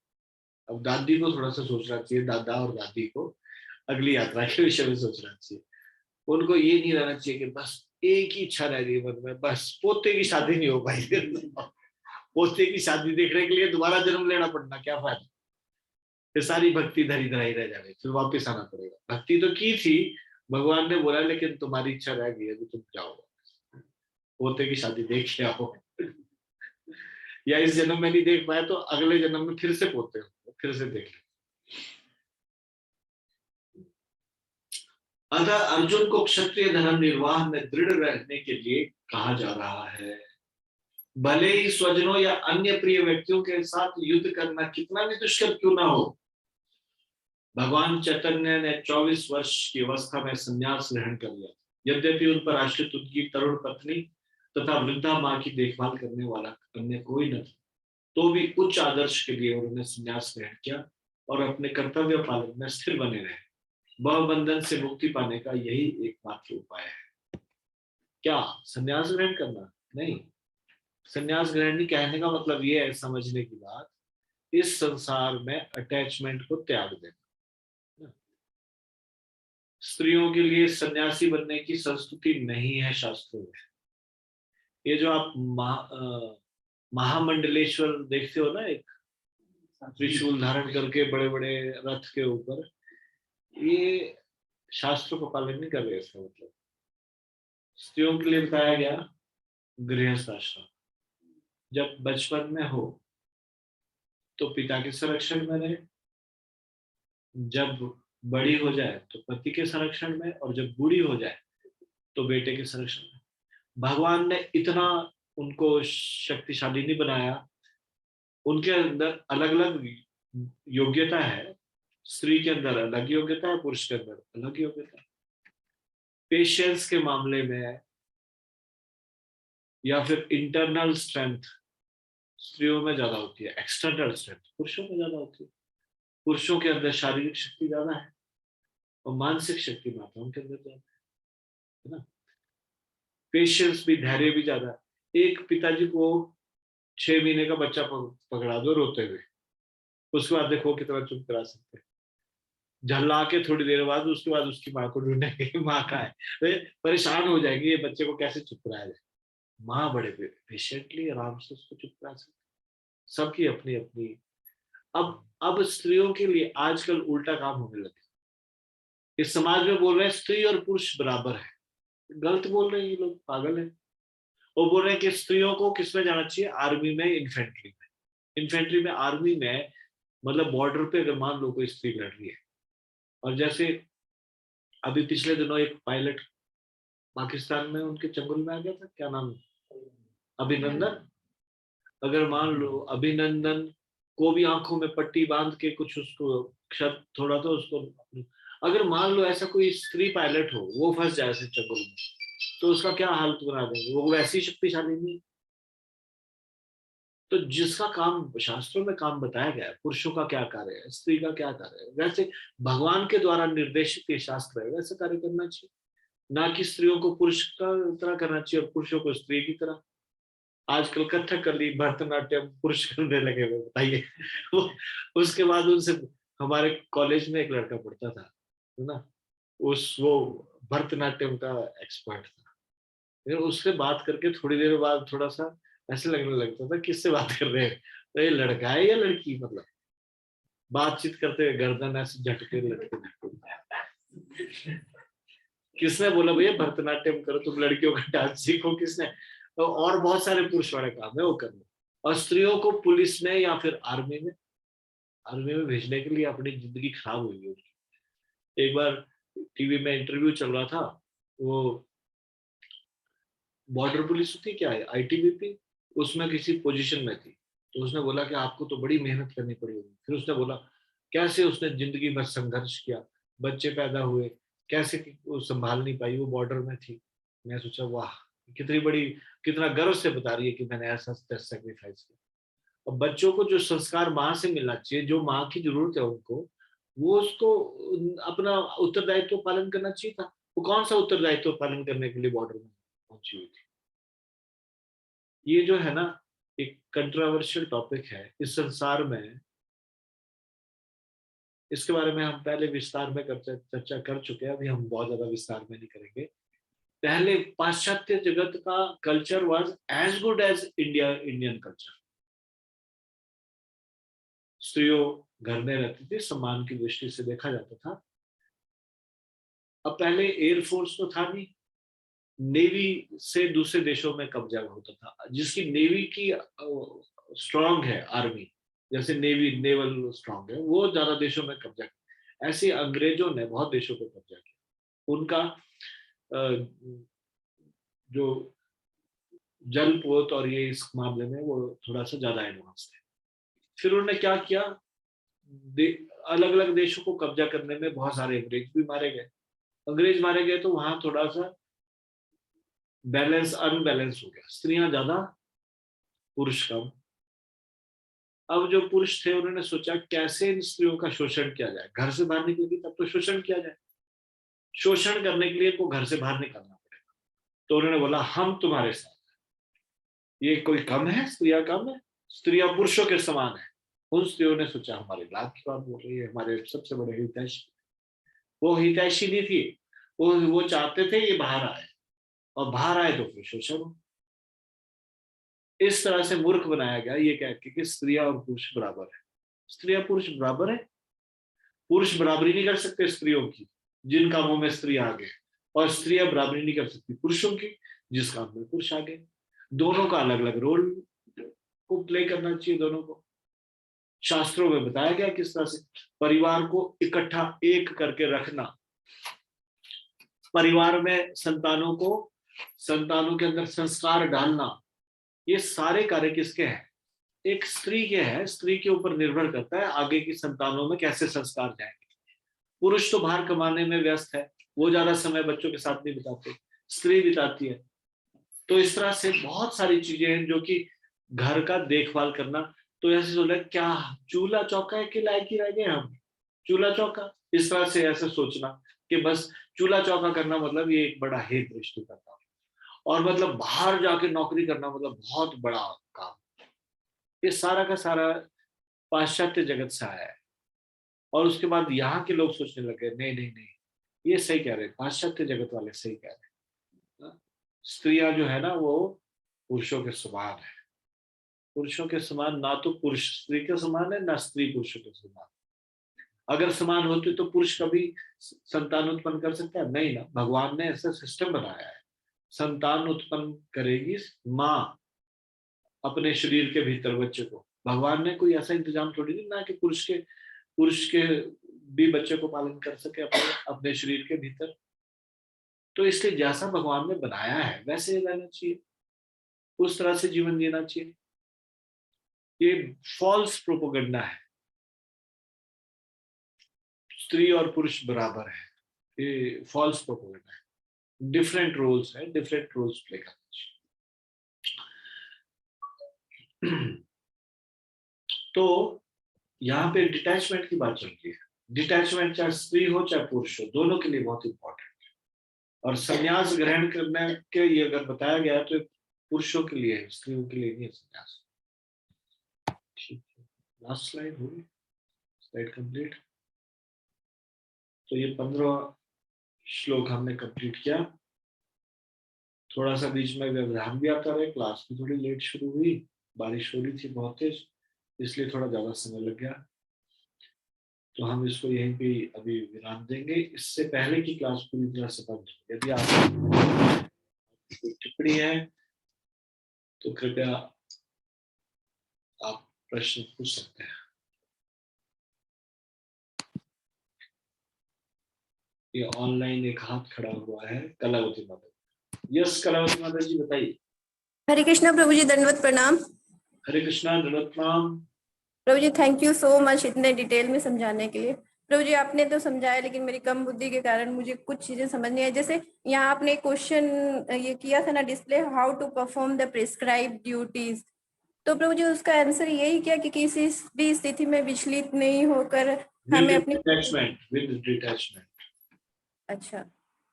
अब दादी को थोड़ा सा सोचना चाहिए, दादा और दादी को अगली यात्रा के विषय में सोचना चाहिए। उनको ये नहीं रहना चाहिए कि बस एक ही इच्छा रह रही है मन में, बस पोते की शादी नहीं हो पाई, पोते की शादी देखने के लिए दोबारा जन्म लेना पड़ना, क्या फायदा, फिर सारी भक्ति धरी धराई रह जाएगी, फिर वापस आना पड़ेगा। भक्ति तो की थी, भगवान ने बोला लेकिन तुम्हारी इच्छा रह गई है कि तुम जाओ पोते की शादी देख के आओ। या इस जन्म में नहीं देख पाए तो अगले जन्म में फिर से पोते हो, फिर से देख। अतः अर्जुन को क्षत्रिय धर्म निर्वाह में दृढ़ रहने के लिए कहा जा रहा है। भले ही स्वजनों या अन्य प्रिय व्यक्तियों के साथ युद्ध करना कितना भी दुष्कर क्यों ना हो, भगवान चैतन्य ने 24 वर्ष की अवस्था में संन्यास ग्रहण कर लिया। यद्यपि उन पर आश्रित उनकी तरुण पत्नी तथा वृद्धा मां की देखभाल करने वाला अन्य कोई न था, तो भी उच्च आदर्श के लिए उन्होंने संन्यास ग्रहण किया और अपने कर्तव्य पालन में स्थिर बने रहे। भव बंधन से मुक्ति पाने का यही एकमात्र उपाय है। क्या संन्यास ग्रहण करना? नहीं, संन्यास ग्रहण नहीं कहने का मतलब ये है, समझने की बात, इस संसार में अटैचमेंट को त्याग देना। स्त्रियों के लिए सन्यासी बनने की संस्कृति नहीं है शास्त्रों में। ये जो आप महामंडलेश्वर देखते हो ना, एक त्रिशूल धारण करके बड़े बड़े रथ के ऊपर, ये शास्त्रों का पालन नहीं कर रहे। इसका मतलब स्त्रियों के लिए बताया गया गृहस्थ आश्रम, जब बचपन में हो तो पिता के संरक्षण में रहे, जब बड़ी हो जाए तो पति के संरक्षण में, और जब बूढ़ी हो जाए तो बेटे के संरक्षण में। भगवान ने इतना उनको शक्तिशाली नहीं बनाया, उनके अंदर अलग अलग योग्यता है। स्त्री के अंदर अलग योग्यता है, पुरुष के अंदर अलग योग्यता है। पेशेंस के मामले में या फिर इंटरनल स्ट्रेंथ स्त्रियों में ज्यादा होती है, एक्सटर्नल स्ट्रेंथ पुरुषों में ज्यादा होती है। पुरुषों के अंदर शारीरिक शक्ति ज्यादा है और मानसिक शक्ति माताओं के अंदर ज्यादा है ना। पेशेंस भी, धैर्य भी ज्यादा। एक पिताजी को 6 महीने का बच्चा पकड़ा दो रोते हुए, उसके बाद देखो कितना चुप करा सकते हैं। झल्ला के थोड़ी देर बाद उसके बाद उसकी माँ को ढूंढेंगे, माँ का है, तो परेशान हो जाएगी ये बच्चे को कैसे चुप कराया जाए। माँ बड़े पेशेंटली आराम से उसको चुप करा सकते। सबकी अपनी अपनी। अब स्त्रियों के लिए आजकल उल्टा काम होने लगे। इस समाज में बोल रहे हैं स्त्री और पुरुष बराबर है, गलत बोल रहे हैं ये लोग, पागल है। वो बोल रहे हैं कि स्त्रियों को किसमें जाना चाहिए, आर्मी में, इन्फेंट्री में। इन्फेंट्री में, आर्मी में, मतलब बॉर्डर पे अगर मान लो कोई स्त्री लड़ रही है, और जैसे अभी पिछले दिनों एक पायलट पाकिस्तान में उनके चंगुल में आ गया था, क्या नाम, अभिनंदन। अगर मान लो अभिनंदन को भी आंखों में पट्टी बांध के कुछ उसको क्षत थोड़ा तो उसको, अगर मान लो ऐसा कोई स्त्री पायलट हो, वो फंस जाए ऐसे चंगुल में, तो उसका क्या हालत बना देंगे, वो वैसी शक्तिशाली नहीं। तो जिसका काम शास्त्रों में काम बताया गया है, पुरुषों का क्या कार्य है, स्त्री का क्या कार्य है, वैसे भगवान के द्वारा निर्देशित ये शास्त्र है, वैसे कार्य करना चाहिए। ना कि स्त्रियों को पुरुष का तरह करना चाहिए और पुरुषों को स्त्री की तरह। आजकल कथकली भरतनाट्यम पुरुष करने लगे हुए, बताइए। उसके बाद उनसे, हमारे कॉलेज में एक लड़का पढ़ता था, है ना, वो भरतनाट्यम का एक्सपर्ट था। फिर उससे बात करके थोड़ी देर बाद थोड़ा सा ऐसे लगने लगता था, किससे बात कर रहे हैं, तो ये लड़का है या लड़की, मतलब बातचीत करते हुए गर्दन ऐसे झटके लगते। किसने बोला भैया भरतनाट्यम करो, तुम लड़कियों का डांस सीखो, किसने? तो और बहुत सारे पुरुष वाले काम है वो करने। और स्त्रियों को पुलिस में या फिर आर्मी में भेजने के लिए अपनी जिंदगी खराब हुई है। एक बार टीवी में इंटरव्यू चल रहा था, वो बॉर्डर पुलिस थी क्या, आईटीबीपी, उसमें किसी पोजीशन में थी। तो उसने बोला कि आपको तो बड़ी मेहनत करनी पड़ी होगी। फिर उसने बोला कैसे उसने जिंदगी भर संघर्ष किया, बच्चे पैदा हुए, कैसे वो संभाल नहीं पाई, वो बॉर्डर में थी। मैं सोचा वाह, कितनी बड़ी, कितना गर्व से बता रही है कि मैंने ऐसा सेक्रीफाइस किया। और बच्चों को जो संस्कार माँ से मिलना चाहिए, जो माँ की जरूरत है उनको, वो उसको अपना उत्तरदायित्व पालन करना चाहिए था। वो कौन सा उत्तरदायित्व पालन करने के लिए बॉर्डर में पहुंची हुई थी? ये जो है ना, एक कंट्रोवर्शियल टॉपिक है इस संसार में। इसके बारे में हम पहले विस्तार में चर्चा कर चुके हैं, अभी हम बहुत ज्यादा विस्तार में नहीं करेंगे। पहले पाश्चात्य जगत का culture was as good as Indian culture. स्त्रियों घर में रहती थी, सम्मान की दृष्टि से देखा जाता था। अब पहले एयरफोर्स तो था नहीं, नेवी से दूसरे देशों में कब्जा होता था। जिसकी नेवी की स्ट्रांग है आर्मी, जैसे नेवी नेवल स्ट्रांग है, वो ज्यादा देशों में कब्जा किया। ऐसे अंग्रेजों ने बहुत देशों पर कब्जा किया। उनका जो जलपोत और ये इस मामले में वो थोड़ा सा ज्यादा एडवांस थे। फिर उन्होंने क्या किया, अलग अलग देशों को कब्जा करने में बहुत सारे अंग्रेज भी मारे गए। अंग्रेज मारे गए तो वहां थोड़ा सा बैलेंस अनबैलेंस हो गया, स्त्रियां ज्यादा पुरुष कम। अब जो पुरुष थे उन्होंने सोचा कैसे इन स्त्रियों का शोषण किया जाए। घर से बाहर निकलेगी तब तो शोषण किया जाए, शोषण करने के लिए इनको घर से बाहर निकलना पड़ेगा। तो उन्होंने बोला हम तुम्हारे साथ, ये कोई कम है, स्त्रियां कम है, स्त्रियां पुरुषों के समान है। उन स्त्रियों ने सोचा हमारे लाभ की बात बोल रही है, हमारे सबसे बड़े हितैषी। वो हितैषी नहीं थी, वो चाहते थे ये बाहर आए, और बाहर आए तो फिर शोषण हो। इस तरह से मूर्ख बनाया गया ये कह के कि स्त्रियां और पुरुष बराबर है। स्त्रियां पुरुष बराबर है? पुरुष बराबरी नहीं कर सकते स्त्रियों की जिन कामों में स्त्री आगे, और स्त्रियां बराबरी नहीं कर सकती पुरुषों की जिस काम में पुरुष आगे। दोनों का अलग अलग रोल को प्ले करना चाहिए दोनों को। शास्त्रों में बताया गया किस तरह से परिवार को इकट्ठा एक करके रखना, परिवार में संतानों के अंदर संस्कार डालना, ये सारे कार्य किसके हैं? एक स्त्री के है। स्त्री के ऊपर निर्भर करता है आगे की संतानों में कैसे संस्कार जाएंगे। पुरुष तो बाहर कमाने में व्यस्त है, वो ज्यादा समय बच्चों के साथ नहीं बिताते, स्त्री बिताती है। तो इस तरह से बहुत सारी चीजें हैं जो कि घर का देखभाल करना। तो ऐसे सोचा क्या चूल्हा चौका है कि लायक ही रह गए हम, चूल्हा चौका, इस तरह से ऐसे सोचना कि बस चूल्हा चौका करना मतलब ये एक बड़ा हेय दृष्टि का काम, और मतलब बाहर जाके नौकरी करना मतलब बहुत बड़ा काम। ये सारा का सारा पाश्चात्य जगत से आया है। और उसके बाद यहाँ के लोग सोचने लगे नहीं नहीं नहीं, ये सही कह रहे, पाश्चात्य जगत वाले सही कह रहे, स्त्रियां जो है ना वो पुरुषों के समान है। पुरुषों के समान ना तो पुरुष स्त्री के समान है, ना स्त्री पुरुषों के समान। अगर समान होते तो पुरुष कभी संतान उत्पन्न कर सकता है? नहीं ना, भगवान ने ऐसा सिस्टम बनाया है। संतान उत्पन्न करेगी माँ अपने शरीर के भीतर बच्चे को। भगवान ने कोई ऐसा इंतजाम थोड़ी नहीं ना कि पुरुष के भी बच्चे को पालन कर सके अपने शरीर के भीतर। तो इसलिए जैसा भगवान ने बनाया है वैसे रहना चाहिए, उस तरह से जीवन जीना चाहिए। ये फॉल्स प्रोपोगंडा है, स्त्री और पुरुष बराबर है, ये फॉल्स प्रोपोगंडा है। डिफरेंट रोल्स है, डिफरेंट रोल्स प्ले करना चाहिए। तो यहाँ पे डिटैचमेंट की बात चल रही है। डिटैचमेंट चाहे स्त्री हो चाहे पुरुष हो, दोनों के लिए बहुत इंपॉर्टेंट है। और संन्यास ग्रहण करने के ये अगर बताया गया तो पुरुषों के लिए है, स्त्रियों के लिए नहीं है संन्यास। ठीक है, लास्ट स्लाइड होगी, स्लाइड कंप्लीट। तो ये 15 श्लोक हमने कंप्लीट किया। थोड़ा सा बीच में व्यवधान भी आता रहे, क्लास भी थोड़ी लेट शुरू हुई, बारिश हो रही थी बहुत तेज, इसलिए थोड़ा ज्यादा समय लग गया। तो हम इसको यहीं पे अभी विराम देंगे। इससे पहले की क्लास पूरी तरह से बंद हो। यदि आप कोई टिप्पणी है तो कृपया आप प्रश्न पूछ सकते हैं। ये ऑनलाइन एक हाथ खड़ा हुआ है, कलावती माता। यस कलावती माता जी बताइए। हरे कृष्णा प्रभु जी, दंडवत प्रणाम। हरे कृष्णा, दंडवत प्रणाम। प्रभु जी थैंक यू सो मच इतने डिटेल में समझाने के लिए। प्रभु जी आपने तो समझाया, लेकिन मेरी कम बुद्धि के कारण मुझे कुछ चीजें समझ नहीं आई। जैसे यहाँ आपने क्वेश्चन ये किया था ना, display how to perform the prescribe duties, तो प्रभु जी उसका आंसर यही क्या कि किसी भी स्थिति में विचलित नहीं होकर हमें अपनी विद डिटैचमेंट। अच्छा,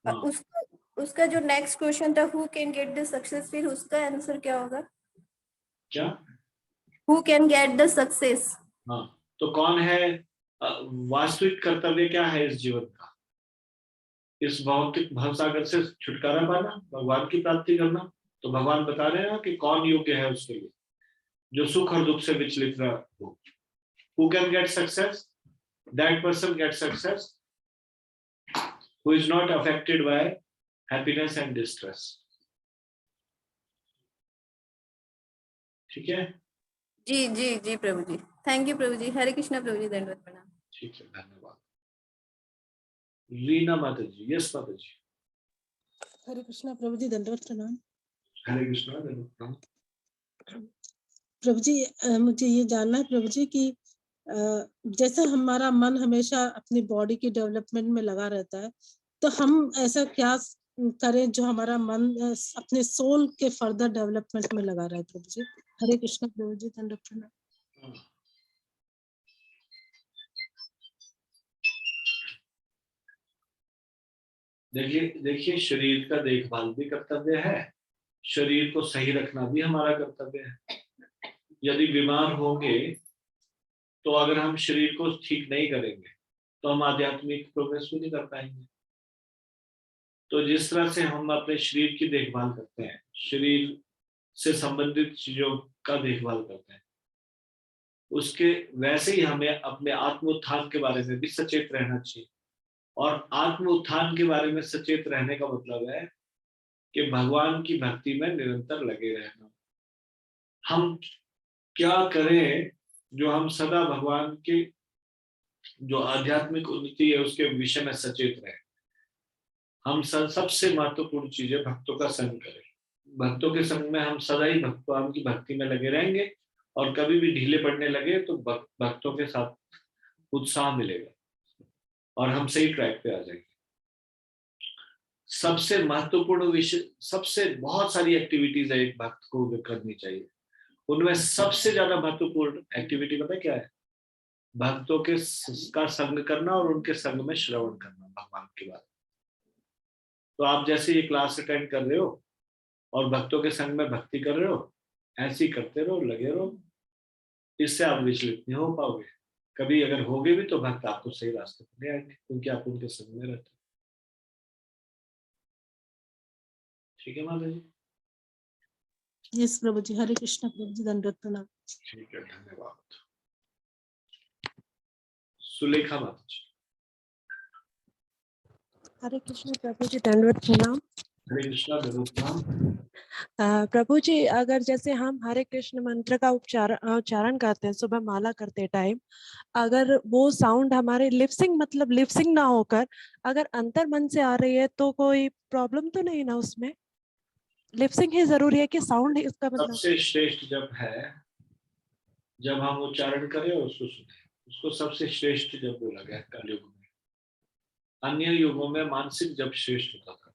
उसका उसका जो नेक्स्ट क्वेश्चन था who can get the success, फिर उसका आंसर क्या होगा? क्या? Who can get the success. हाँ, तो कौन है, वास्तविक कर्तव्य क्या है इस जीवन का? इस भौतिक भवसागर से छुटकारा पाना, भगवान की प्राप्ति करना। तो भगवान बता रहे हैं कि कौन योग्य है उसके लिए, जो सुख और दुख से विचलित हो। Who can get success? That person gets success who is not affected by happiness and distress. ठीक है? जी जी जी प्रभु जी, थैंक यू प्रभु जी। हरे कृष्णा प्रभु जी, दंडवत प्रणाम। ठीक है, धन्यवाद। रीना माता जी, यस माता जी। हरे कृष्णा प्रभु जी, दंडवत प्रणाम। हरे कृष्णा, दंडवत प्रणाम। प्रभु जी मुझे ये जानना है प्रभु जी कि जैसे हमारा मन हमेशा अपनी बॉडी की डेवलपमेंट में लगा रहता है, तो हम ऐसा क्या करें जो हमारा मन अपने सोल के फर्दर डेवलपमेंट में लगा रहा है प्रभु जी। हरे कृष्णा प्रभु जी, दंडवत प्रणाम। देखिए शरीर का देखभाल भी कर्तव्य है, शरीर को सही रखना भी हमारा कर्तव्य है। यदि बीमार होंगे तो अगर हम शरीर को ठीक नहीं करेंगे तो हम आध्यात्मिक प्रोग्रेस भी नहीं कर पाएंगे। तो जिस तरह से हम अपने शरीर की देखभाल करते हैं, शरीर से संबंधित चीजों का देखभाल करते हैं, उसके वैसे ही हमें अपने आत्म उत्थान के बारे में भी सचेत रहना चाहिए। और आत्म उत्थान के बारे में सचेत रहने का मतलब है कि भगवान की भक्ति में निरंतर लगे रहना। हम क्या करें जो हम सदा भगवान के जो आध्यात्मिक उन्नति है उसके विषय में सचेत रहे। हम सबसे महत्वपूर्ण चीज है भक्तों का संग करें। भक्तों के संग में हम सदा ही भगवान की भक्ति में लगे रहेंगे, और कभी भी ढीले पड़ने लगे तो भक्तों के साथ उत्साह मिलेगा और हम सही ट्रैक पे आ जाएंगे। सबसे महत्वपूर्ण विषय, सबसे बहुत सारी एक्टिविटीज है एक भक्त को करनी चाहिए, उनमें सबसे ज्यादा महत्वपूर्ण एक्टिविटी पता है क्या है? भक्तों के का संग करना और उनके संग में श्रवण करना भगवान की बात। तो आप जैसे ये क्लास अटेंड कर रहे हो और भक्तों के संग में भक्ति कर रहे हो, ऐसे ही करते रहो, लगे रहो। इससे आप विचलित नहीं हो पाओगे। कभी अगर होगे भी तो भक्त आपको सही रास्ते पर ले आएंगे, क्योंकि आप उनके संग में रहते हो। ठीक है माता जी? यस प्रभु जी। हरे कृष्णा प्रभु जी, दंडवत प्रणाम। ठीक है, धन्यवाद। सुलेखा माता जी। हरे कृष्ण प्रभु जी, दंडवत प्रणाम। हरे कृष्णा, दंडवत प्रणाम। प्रभु जी अगर जैसे हम हरे कृष्ण मंत्र का उच्चारण करते हैं सुबह माला करते टाइम, अगर वो साउंड हमारे लिपसिंग मतलब लिपसिंग ना होकर अगर अंतर मन से आ रही है तो कोई प्रॉब्लम तो नहीं ना उसमें? लिपसिंग ही जरूरी है कि साउंड इसका मतलब? सबसे श्रेष्ठ जप है जब हम उच्चारण करें और उसको सुने, उसको सबसे श्रेष्ठ जप बोला गया कलयुग में। अन्य युगों में मानसिक जप श्रेष्ठ होता था।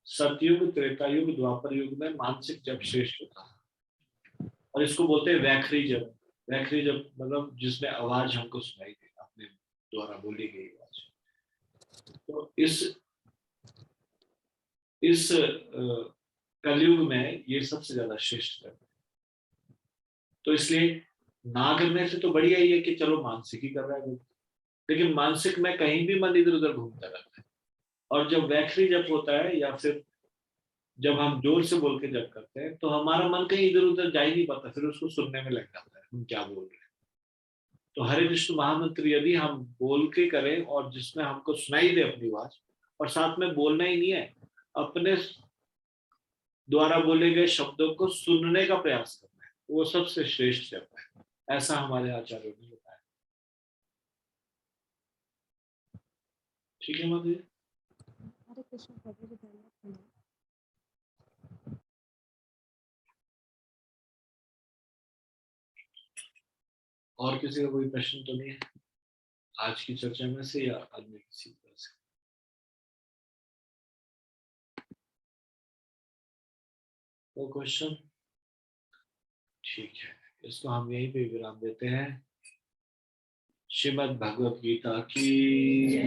सतयुग, त्रेता युग, द्वापर युग में मानसिक जप श्रेष्ठ होता था, और इसको बोलते हैं वैखरी जप। वैखरी जप मतलब जिसमें आवाज हमको सुनाई दे, अपने द्वारा बोली गई आवाज। तो इस कलयुग में ये सबसे ज्यादा श्रेष्ठ कर्म है। तो इसलिए ना करने से तो बढ़िया ही है कि चलो मानसिक ही कर रहा है, लेकिन मानसिक में कहीं भी मन इधर उधर घूमता रहता है। और जब वैखरी जप होता है या फिर जब हम जोर से बोल के जप करते हैं तो हमारा मन कहीं इधर उधर जा ही नहीं पाता, फिर उसको सुनने में लग जाता है हम क्या बोल रहे हैं। तो हरे कृष्ण महामंत्र यदि हम बोल के करें और जिसमें हमको सुनाई दे अपनी आवाज, और साथ में बोलना ही नहीं है, अपने द्वारा बोले गए शब्दों को सुनने का प्रयास करना है, वो सबसे श्रेष्ठ जप है, ऐसा हमारे आचार्यों ने बताया। ठीक है माता जी? हरे कृष्ण प्रभु जी, धन्यवाद। और किसी का कोई प्रश्न तो नहीं है आज की चर्चा में से या अन्य किसी तरह से? कोई क्वेश्चन? ठीक है, इसको हम यहीं पे विराम देते हैं। श्रीमद् भगवत गीता की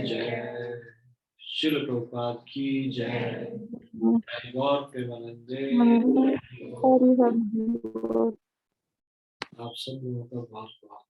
जय, श्रील प्रभुपाद की जय, जय गौर प्रेमानंदे। आप सब लोगों का बहुत बहुत